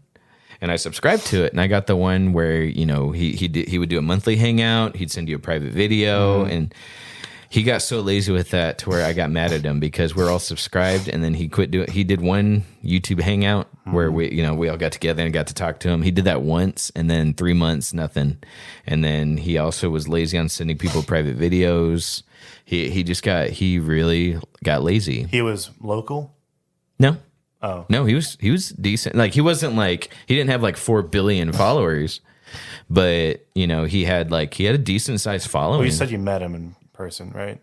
and I subscribed to it. And I got the one where he would do a monthly hangout. He'd send you a private video, and he got so lazy with that to where I got mad at him because we're all subscribed, and then he quit doing. He did one YouTube hangout where we all got together and got to talk to him. He did that once, and then 3 months nothing, and then he also was lazy on sending people private videos. He really got lazy. He was local? No. Oh. No, he was decent. Like he wasn't like he didn't have like 4 billion followers, but he had a decent sized following. Well, you said you met him in person, right?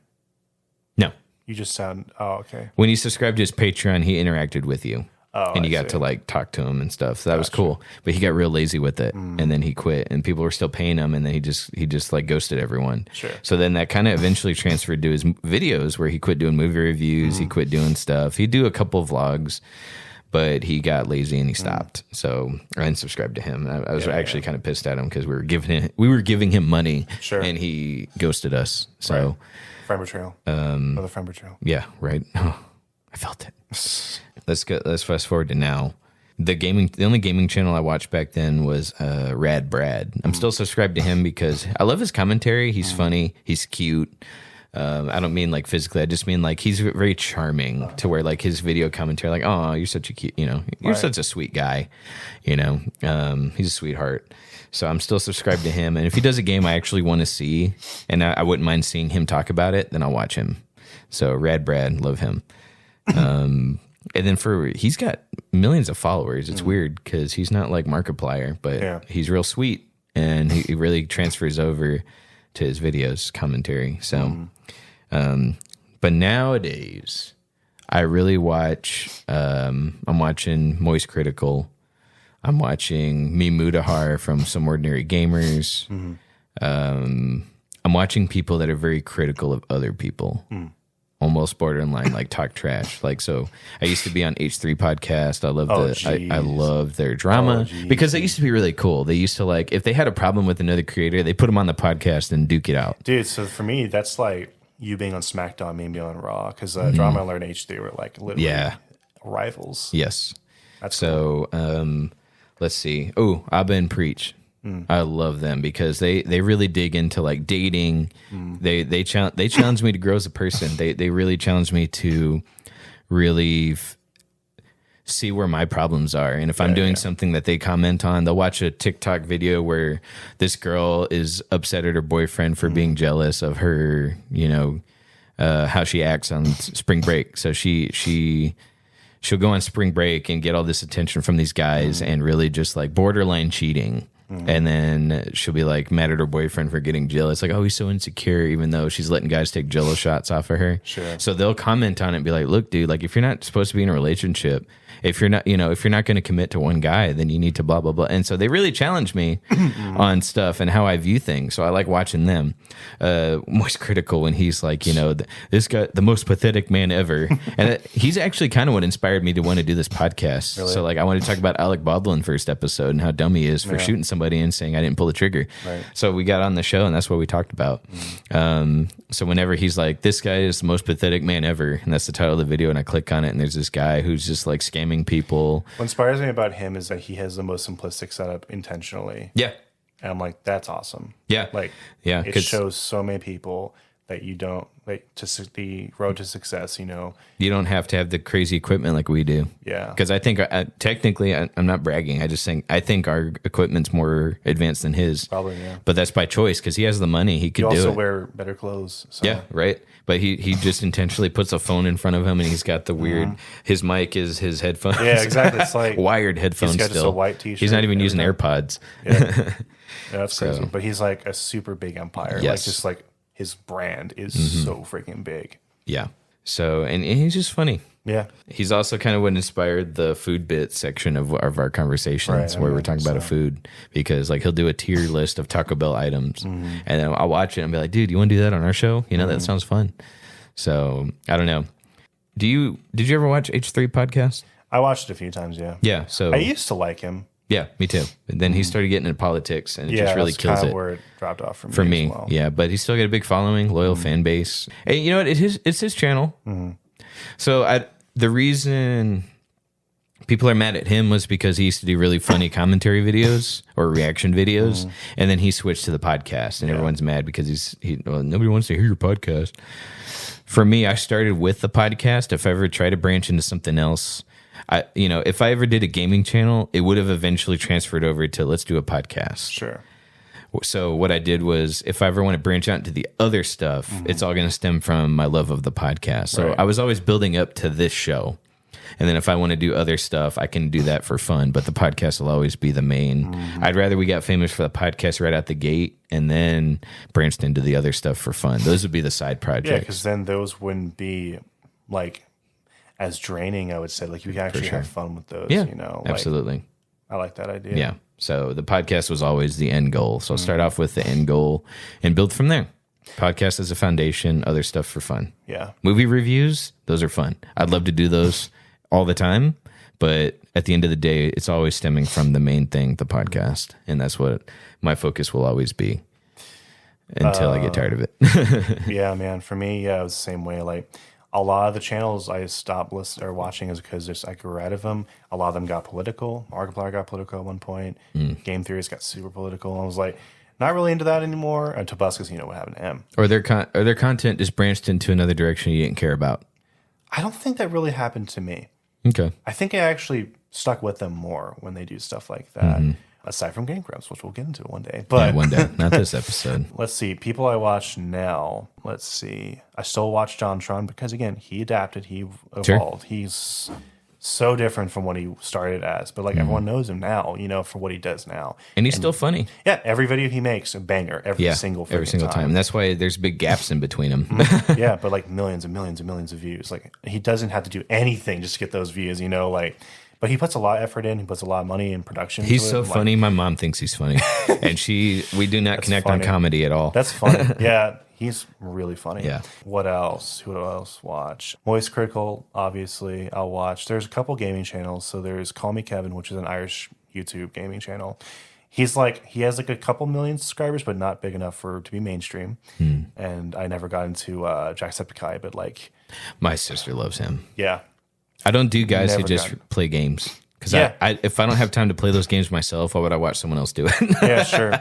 No. You just sound okay. When you subscribed to his Patreon, he interacted with you. Oh, and you I got see. to like talk to him and stuff. So that was cool. But he got real lazy with it, and then he quit. And people were still paying him, and then he just like ghosted everyone. Sure. So then that kind of eventually transferred to his videos, where he quit doing movie reviews. He quit doing stuff. He'd do a couple of vlogs, but he got lazy and he stopped. So I unsubscribed to him. I was actually kind of pissed at him because we were giving him money, Sure. and he ghosted us. So Friend betrayal. Another friend betrayal. yeah, right. Oh, I felt it. Let's fast forward to now. The only gaming channel I watched back then was Rad Brad. I'm still subscribed to him because I love his commentary. He's funny. He's cute. I don't mean like physically. I just mean like he's very charming to where like his video commentary, like, oh, you're such a cute, you're such a sweet guy, he's a sweetheart. So I'm still subscribed to him. And if he does a game I actually want to see, and I wouldn't mind seeing him talk about it, then I'll watch him. So Rad Brad, love him. And then he's got millions of followers. It's weird because he's not like Markiplier, but he's real sweet, and he really transfers over to his videos commentary. So, but nowadays I really watch. I'm watching Moist Critical. I'm watching Me Mudahar from Some Ordinary Gamers. I'm watching people that are very critical of other people. Almost borderline like talk trash. Like, so I used to be on H3 podcast. I love I love their drama because they used to be really cool. They used to like, if they had a problem with another creator, they put them on the podcast and duke it out. Dude, so for me, that's like you being on SmackDown, me being on Raw, because Drama Alert and H3 were like literally rivals. Yes. That's so let's see. Oh, Abba and Preach. I love them because they really dig into like dating. They challenge me to grow as a person. They really challenge me to really see where my problems are. And if I'm doing something that they comment on, they'll watch a TikTok video where this girl is upset at her boyfriend for being jealous of her, how she acts on spring break. So she'll go on spring break and get all this attention from these guys and really just like borderline cheating. And then she'll be like mad at her boyfriend for getting jealous. Like, oh, he's so insecure, even though she's letting guys take jello shots off of her. Sure. So they'll comment on it and be like, look, dude, like if you're not supposed to be in a relationship, if you're not going to commit to one guy, then you need to blah, blah, blah. And so they really challenge me on stuff and how I view things. So I like watching them. Moist Critical when he's like, this guy, the most pathetic man ever. And he's actually kind of what inspired me to want to do this podcast. Really? So like I wanted to talk about Alec Baldwin first episode and how dumb he is for shooting somebody and saying I didn't pull the trigger. Right. So we got on the show and that's what we talked about. So whenever he's like, this guy is the most pathetic man ever, and that's the title of the video, and I click on it and there's this guy who's just like scamming people. What inspires me about him is that he has the most simplistic setup intentionally. Yeah. And I'm like, that's awesome. Yeah. Like, it shows so many people that you don't, like, to the road to success, You don't have to have the crazy equipment like we do. Yeah. Because I think, technically, I'm not bragging. I think our equipment's more advanced than his. Probably, yeah. But that's by choice because he has the money. He could do it. You also wear better clothes. So. Yeah, right. But he just intentionally puts a phone in front of him and he's got the weird, his mic is his headphones. Yeah, exactly. It's like wired headphones he's got still. Just a white t-shirt. He's not even using AirPods. Yeah. That's crazy. But he's like a super big empire. Yes. Like just like his brand is so freaking big. Yeah. So, and he's just funny. Yeah. He's also kind of what inspired the food bit section of our conversations where we're talking about a food, because like he'll do a tier list of Taco Bell items and then I'll watch it and be like, dude, you want to do that on our show? That sounds fun. So I don't know. Did you ever watch H3 podcast? I watched it a few times. Yeah. Yeah. So I used to like him. Yeah, me too. And then he started getting into politics, and it just really kills it. Where it dropped off for me. As well. Yeah, but he's still got a big following, loyal fan base. And you know what? It's his channel. So the reason people are mad at him was because he used to do really funny commentary videos or reaction videos, and then he switched to the podcast, and everyone's mad because nobody wants to hear your podcast. For me, I started with the podcast. If I ever try to branch into something else, if I ever did a gaming channel, it would have eventually transferred over to let's do a podcast. Sure. So what I did was, if I ever want to branch out into the other stuff, it's all going to stem from my love of the podcast. So I was always building up to this show. And then if I want to do other stuff, I can do that for fun. But the podcast will always be the main. I'd rather we got famous for the podcast right out the gate and then branched into the other stuff for fun. Those would be the side projects. Yeah, because then those wouldn't be like as draining, I would say. Like you can actually have fun with those, Yeah, you know. absolutely. I like that idea. Yeah. So the podcast was always the end goal. So I'll start off with the end goal and build from there. Podcast as a foundation, other stuff for fun. Yeah. Movie reviews, those are fun. I'd love to do those all the time, but at the end of the day, it's always stemming from the main thing, the podcast. And that's what my focus will always be until I get tired of it. Yeah, man. For me, yeah, it was the same way. Like a lot of the channels I stopped listening or watching is because I grew out of them. A lot of them got political. Markiplier got political at one point. Game Theories got super political. I was like, not really into that anymore. And Tobuscus, you know what happened to him. Or their content just branched into another direction you didn't care about. I don't think that really happened to me. Okay. I think I actually stuck with them more when they do stuff like that. Aside from Game Grumps, which we'll get into one day. But Yeah, one day, not this episode. let's see. People I watch now. Let's see. I still watch JonTron because, again, he adapted. He evolved. He's so different from what he started as. But, like, everyone knows him now, you know, for what he does now. And he's still funny. Yeah, every video he makes, a banger. Every single time. And that's why there's big gaps in between them. Yeah, but, like, millions and millions and millions of views. Like, he doesn't have to do anything just to get those views, you know, like... But he puts a lot of effort in. He puts a lot of money in production. He's so funny. My mom thinks he's funny, and we do not connect on comedy at all. That's funny. Yeah, he's really funny. Yeah. What else? Who else watch? Moist Critical, obviously, I'll watch. There's a couple gaming channels. So there's Call Me Kevin, which is an Irish YouTube gaming channel. He has like a couple million subscribers, but not big enough to be mainstream. And I never got into Jacksepticeye, but like my sister loves him. Yeah. I don't do guys who just play games because if I don't have time to play those games myself, why would I watch someone else do it? Yeah, sure.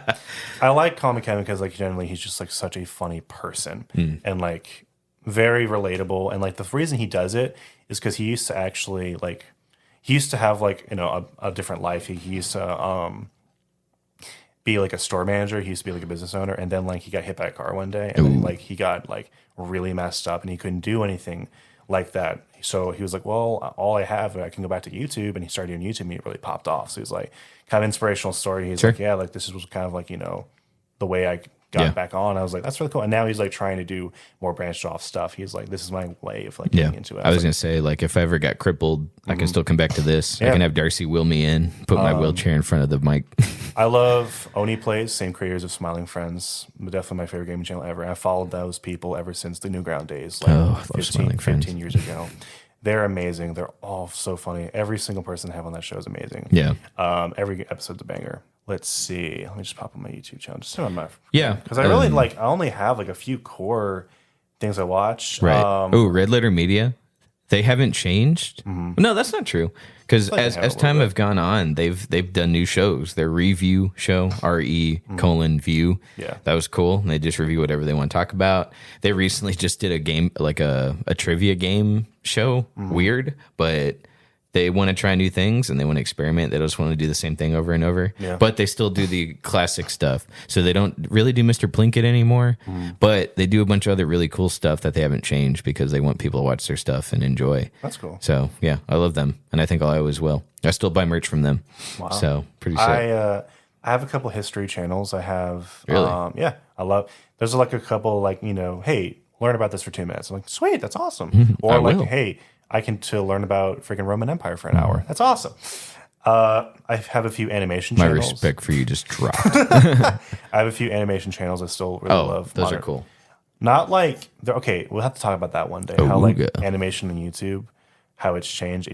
I like Call Me Kevin because like generally he's just like such a funny person and like very relatable. And like the reason he does it is because he used to have like, you know, a different life. He used to be like a store manager. He used to be like a business owner, and then like he got hit by a car one day, and then, like he got like really messed up, and he couldn't do anything like that. So he was like, well, all I have, I can go back to YouTube. And he started doing YouTube and it really popped off. So he's like, kind of inspirational story. He's like, yeah, like this was kind of like, you know, the way I got back on. I was like, that's really cool. And now he's like trying to do more branched off stuff. He's like, this is my way of like getting into it. I was going to say, like, if I ever got crippled, I can still come back to this. I can have Darcy wheel me in, put my wheelchair in front of the mic. I love Oni Plays, same creators of Smiling Friends. Definitely my favorite gaming channel ever. I followed those people ever since the Newground days, like 15 years ago. They're amazing. They're all so funny. Every single person they have on that show is amazing. Yeah. Every episode's a banger. Let's see. Let me just pop on my YouTube channel. Just on my because I really I only have like a few core things I watch. Right. Red Letter Media. They haven't changed. No, that's not true. Because as time have gone on, they've done new shows. Their review show, RE:view. Yeah, that was cool. And they just review whatever they want to talk about. They recently just did a game, like a trivia game show. Weird, but they want to try new things and they want to experiment. They don't just want to do the same thing over and over. Yeah. But they still do the classic stuff. So they don't really do Mr. Plinkett anymore, but they do a bunch of other really cool stuff that they haven't changed because they want people to watch their stuff and enjoy. That's cool. So yeah, I love them. And I think I always will. I still buy merch from them. Wow. So pretty sick. I have a couple history channels. I have, really? I love, there's like a couple like, you know, hey, learn about this for 2 minutes. I'm like, sweet, that's awesome. Or like, hey, I can learn about freaking Roman Empire for an hour. That's awesome. I have a few animation channels. My respect for you just dropped. I have a few animation channels I still really love. Those are cool. Not like, okay, we'll have to talk about that one day. How like animation on YouTube, how it's changed.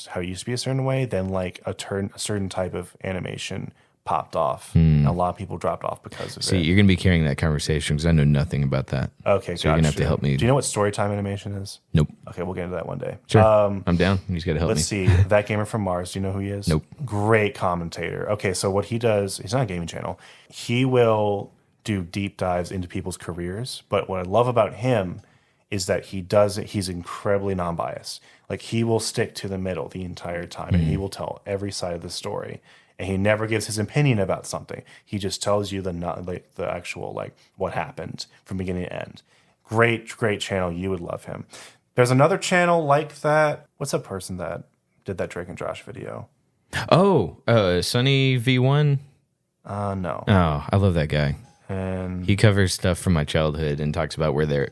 How it used to be a certain way, then like a certain type of animation popped off. And a lot of people dropped off because of See, it. you're going to be carrying that conversation because I know nothing about that. Okay, so you're going to have to help me. Do you know what Storytime Animation is? Nope. Okay, we'll get into that one day. Sure. I'm down. You just got to help me. Let's see. That Gamer from Mars. Do you know who he is? Nope. Great commentator. Okay, so what he does, he's not a gaming channel. He will do deep dives into people's careers. But what I love about him is that he's incredibly non-biased. Like, he will stick to the middle the entire time, and he will tell every side of the story. And he never gives his opinion about something. He just tells you the actual what happened from beginning to end. Great channel. You would love him. There's another channel like that. What's that person that did that Drake and Josh video? Oh, Sunny V1. No. Oh, I love that guy. And He covers stuff from my childhood and talks about where they're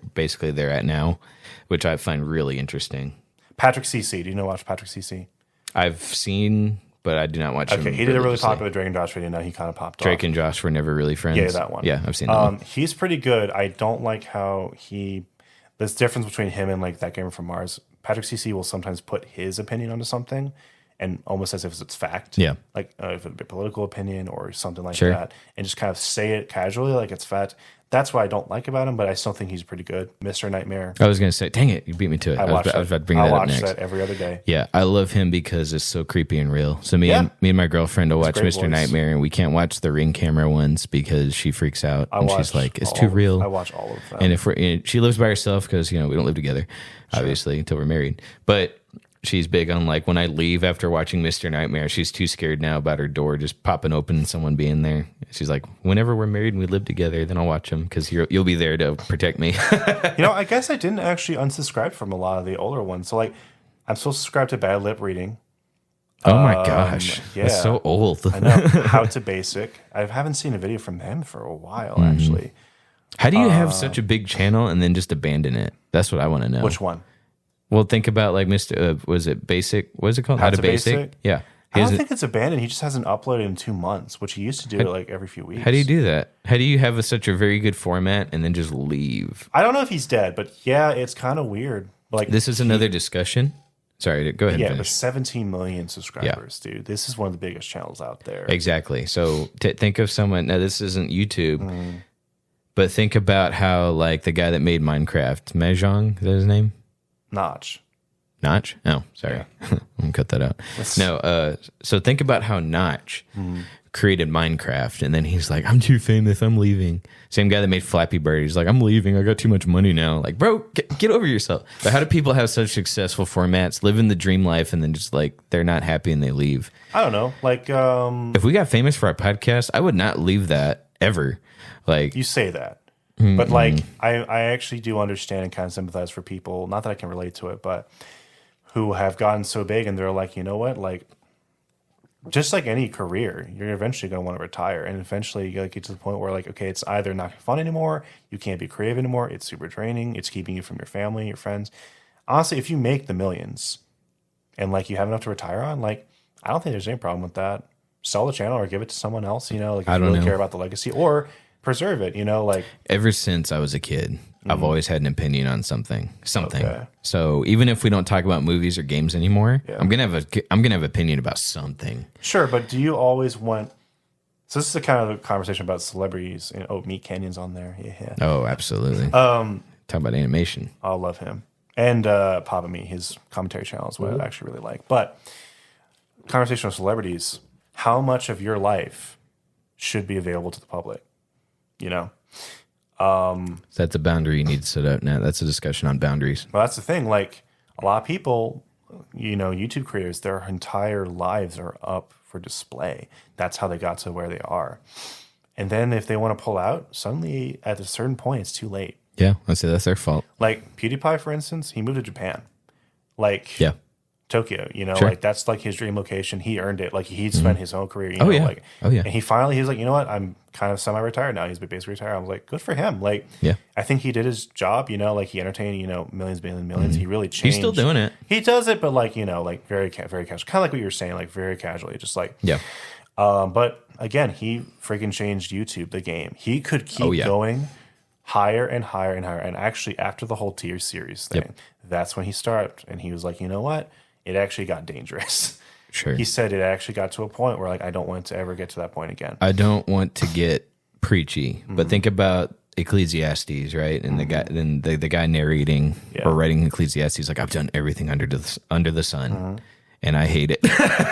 at now, which I find really interesting. Patrick CC. Do you know watch Patrick CC? I've seen, but I do not watch him. Okay, he did a really religiously. popular Drake and Josh video. Now he kind of popped off. Drake and Josh were never really friends. Yeah, that one. Yeah, I've seen that one. He's pretty good. I don't like how there's difference between him and that Gamer from Mars. Patrick CC will sometimes put his opinion onto something and almost as if it's fact. Yeah. Like if it's a political opinion or something like Sure. that, and just kind of say it casually like it's fact. That's what I don't like about him, but I still think he's pretty good. Mr. Nightmare. I was going to say, dang it, you beat me to it. I was about to bring that up watch next. that every other day. Yeah, I love him because it's so creepy and real. So me and my girlfriend will watch great Mr. voice. Nightmare, and we can't watch the Ring camera ones because she freaks out and she's like, "It's too real." I watch all of them. And she lives by herself because we don't live together, obviously, until we're married. But she's big on when I leave after watching Mr. Nightmare, she's too scared now about her door just popping open and someone being there. She's like, whenever we're married and we live together, then I'll watch them because you'll be there to protect me. I guess I didn't actually unsubscribe from a lot of the older ones. So I'm still subscribed to Bad Lip Reading. Oh my gosh. Yeah. That's so old. I know. How to Basic. I haven't seen a video from them for a while, actually. How do you have such a big channel and then just abandon it? That's what I want to know. Which one? Well, think about Mr. Was it Basic? What is it called? How to Basic? Yeah. I don't think it's abandoned. He just hasn't uploaded in 2 months, which he used to do every few weeks. How do you do that? How do you have such a very good format and then just leave? I don't know if he's dead, but yeah, it's kind of weird. This is another discussion. Sorry, go ahead and but finish. 17 million subscribers, dude. This is one of the biggest channels out there. Exactly. So think of someone. Now, this isn't YouTube, but think about how the guy that made Minecraft, Mejong, is that his name? Notch. Notch? Oh, sorry. I'm going to cut that out. No, so think about how Notch created Minecraft, and then he's like, I'm too famous, I'm leaving. Same guy that made Flappy Bird, he's like, I'm leaving, I got too much money now. Like, bro, get over yourself. But how do people have such successful formats, living the dream life, and then just they're not happy and they leave? I don't know. If we got famous for our podcast, I would not leave that ever. You say that. But I actually do understand and kind of sympathize for people, not that I can relate to it, but who have gotten so big and they're like, you know what, just like any career, you're eventually going to want to retire, and eventually you get to the point where okay, it's either not fun anymore, you can't be creative anymore, it's super draining, it's keeping you from your family, your friends. Honestly, if you make the millions and you have enough to retire on, I don't think there's any problem with that. Sell the channel or give it to someone else, if you really care about the legacy, or preserve it, Ever since I was a kid, I've always had an opinion on something. Okay. So even if we don't talk about movies or games anymore, I'm gonna have opinion about something. Sure, but do you always want? So this is the kind of conversation about celebrities. Meat Canyon's on there. Yeah. Oh, absolutely. Talk about animation. I love him, and Papa Me. His commentary channel is what I actually really like. But conversation with celebrities. How much of your life should be available to the public? That's a boundary you need to set up now. That's a discussion on boundaries. Well, that's the thing. A lot of people, YouTube creators, their entire lives are up for display. That's how they got to where they are. And then if they want to pull out, suddenly at a certain point, it's too late. Yeah, I'd say that's their fault. PewDiePie, for instance, he moved to Japan. Yeah. Tokyo, Sure. that's his dream location. He earned it. He'd spent his whole career, Oh, yeah. And he was like, you know what? I'm kind of semi-retired now. He's basically retired. I was like, good for him. Yeah. I think he did his job, he entertained, millions. He really changed. He's still doing it. He does it, but very, very casual. Kind of like what you were saying, very casually, just Yeah. But again, he freaking changed YouTube, the game. He could keep going higher and higher and higher. And actually, after the whole tier series thing, that's when he started. And he was like, you know what? It actually got dangerous. Sure. He said it actually got to a point where like I don't want it to ever get to that point again. I don't want to get preachy, but think about Ecclesiastes, right? And the guy narrating or writing Ecclesiastes, like, I've done everything under the sun, and I hate it.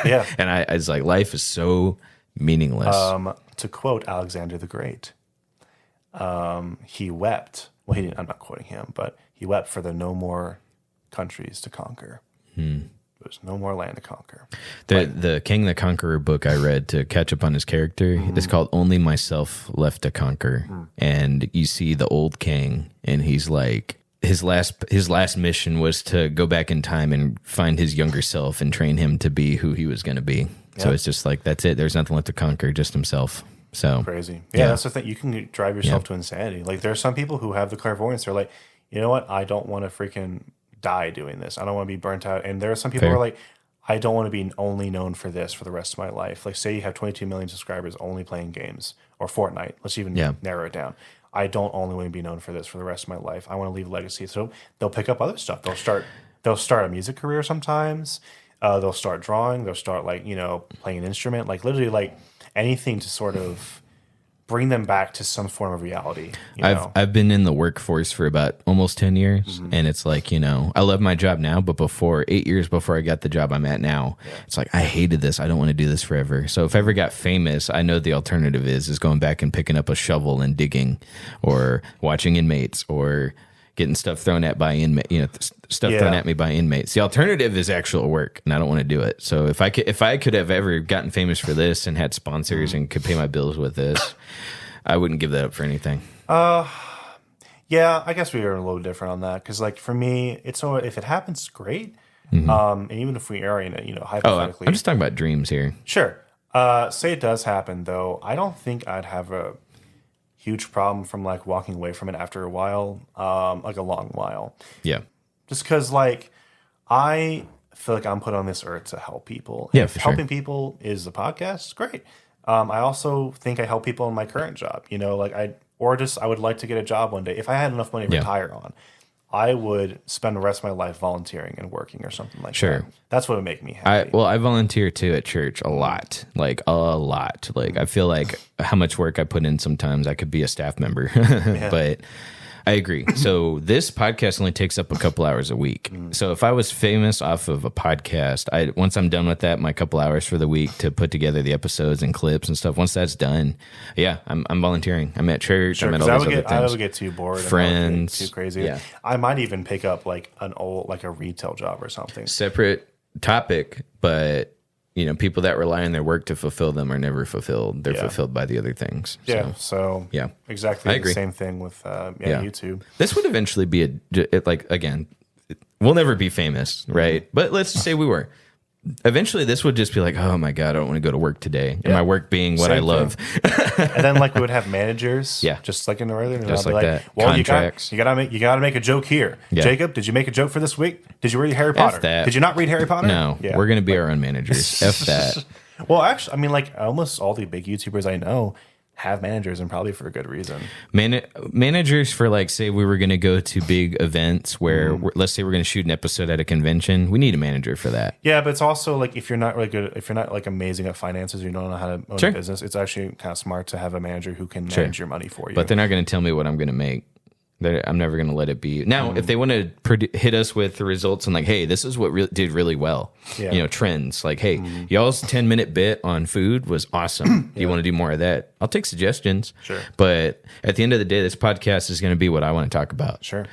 Yeah. And I was like, life is so meaningless. To quote Alexander the Great, he wept. Well, he didn't. I'm not quoting him, but he wept for the no more countries to conquer. There's no more land to conquer. The King the Conqueror book I read to catch up on his character is called Only Myself Left to Conquer. And you see the old king, and he's like, his last mission was to go back in time and find his younger self and train him to be who he was going to be. So it's just like, that's it. There's nothing left to conquer, just himself. So crazy. Yeah, that's the thing. You can drive yourself to insanity. Like, there are some people who have the clairvoyance. They're like, you know what? I don't want to freaking die doing this. I don't want to be burnt out. And there are some people who are like, I don't want to be only known for this for the rest of my life. Like, say you have 22 million subscribers only playing games, or Fortnite. Let's even narrow it down. I don't only want to be known for this for the rest of my life. I want to leave a legacy. So they'll pick up other stuff. They'll start a music career sometimes. They'll start drawing. They'll start playing an instrument. Like, literally, like anything to sort of bring them back to some form of reality. I've been in the workforce for about almost 10 years, and it's like, I love my job now, but 8 years before I got the job I'm at now, it's like, I hated this. I don't want to do this forever. So if I ever got famous, I know the alternative is going back and picking up a shovel and digging, or watching inmates, or getting stuff thrown at thrown at me by inmates. The alternative is actual work, and I don't want to do it. So if I could have ever gotten famous for this and had sponsors and could pay my bills with this, I wouldn't give that up for anything. Yeah, I guess we are a little different on that, because like for me, it's so if it happens, great. And even if we are in it, hypothetically, I'm just talking about dreams here. Sure. Say it does happen, though. I don't think I'd have a huge problem from like walking away from it after a while, like a long while. Yeah. Just because like I feel like I'm put on this earth to help people. Yeah, if helping people is the podcast, great. I also think I help people in my current job. I would like to get a job one day. If I had enough money to retire on, I would spend the rest of my life volunteering and working or something like that. That's what would make me happy. I volunteer too at church a lot, like a lot. Like I feel like how much work I put in sometimes I could be a staff member, but I agree. So this podcast only takes up a couple hours a week. So if I was famous off of a podcast, once I'm done with that, my couple hours for the week to put together the episodes and clips and stuff, once that's done, I'm volunteering. I'm at church. Sure, I'm at all those other things. I would get too bored. Friends. Too crazy. Yeah. I might even pick up like a retail job or something. Separate topic, but people that rely on their work to fulfill them are never fulfilled. They're fulfilled by the other things. So exactly the same thing with YouTube. This would eventually be again, we'll never be famous, right? But let's just say we were. Eventually, this would just be like, oh my God, I don't want to go to work today. And my work being what I love. And then we would have managers, just like in the regular, just like that. Well, contracts. you gotta make a joke here. Yeah. Jacob, did you make a joke for this week? Did you read Harry Potter? that. Did you not read Harry Potter? No, we're gonna be our own managers. F that. Well, actually, I mean, almost all the big YouTubers I know have managers, and probably for a good reason. Managers for say we were going to go to big events where let's say we're going to shoot an episode at a convention, we need a manager for that. Yeah, but it's also if you're not really good, if you're not amazing at finances, or you don't know how to own a business, it's actually kind of smart to have a manager who can manage your money for you. But they're not going to tell me what I'm going to make. I'm never going to let it be. Now, if they want to hit us with the results and hey, this is what did really well, trends. Hey, y'all's 10-minute bit on food was awesome. You want to do more of that? I'll take suggestions. Sure. But at the end of the day, this podcast is going to be what I want to talk about. Sure.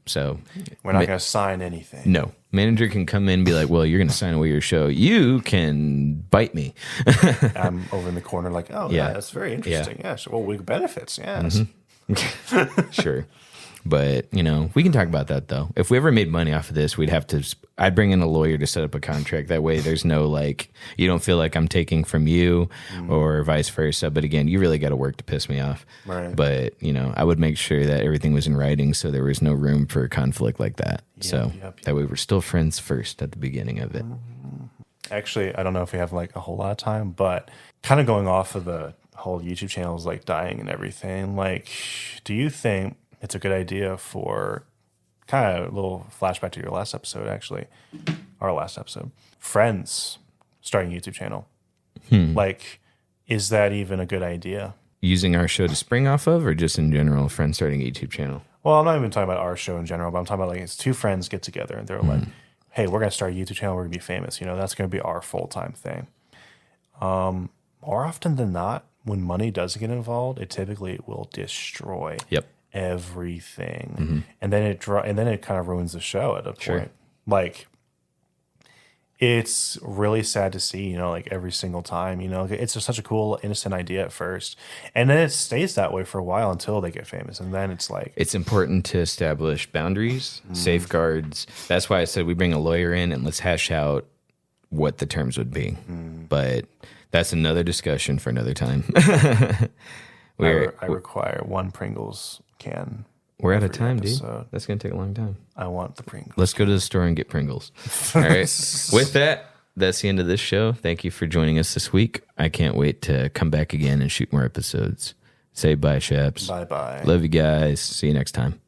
So we're not going to sign anything. No. Manager can come in and be like, well, you're going to sign away your show. You can bite me. I'm over in the corner that's very interesting. Yeah. Well, we benefits. Yes. Sure. But, we can talk about that though. If we ever made money off of this, I'd bring in a lawyer to set up a contract. That way there's no you don't feel like I'm taking from you or vice versa. But again, you really got to work to piss me off. Right. But, I would make sure that everything was in writing so there was no room for conflict like that. That way we're still friends first at the beginning of it. Actually, I don't know if we have a whole lot of time, but kind of going off of the whole YouTube channel is dying and everything. Do you think it's a good idea for kind of a little flashback to your last episode, actually, our last episode, friends starting a YouTube channel. Like, is that even a good idea? Using our show to spring off of, or just in general, friends starting a YouTube channel? Well, I'm not even talking about our show in general, but I'm talking about like it's two friends get together and they're like, hey, we're going to start a YouTube channel. We're going to be famous. You know, that's going to be our full-time thing. More often than not, when money does get involved, it typically will destroy everything. And then it kind of ruins the show at a point. Like, it's really sad to see, you know, like every single time, you know, it's just such a cool, innocent idea at first. And then it stays that way for a while until they get famous. And then it's like, it's important to establish boundaries, safeguards. That's why I said we bring a lawyer in and let's hash out what the terms would be. But that's another discussion for another time. I require one Pringles can. We're out of time, episode. dude. That's going to take a long time. I want the Pringles. Let's go to the store and get Pringles. All right. With that, that's the end of this show. Thank you for joining us this week. I can't wait to come back again and shoot more episodes. Say bye, Shaps. Bye-bye. Love you guys. See you next time.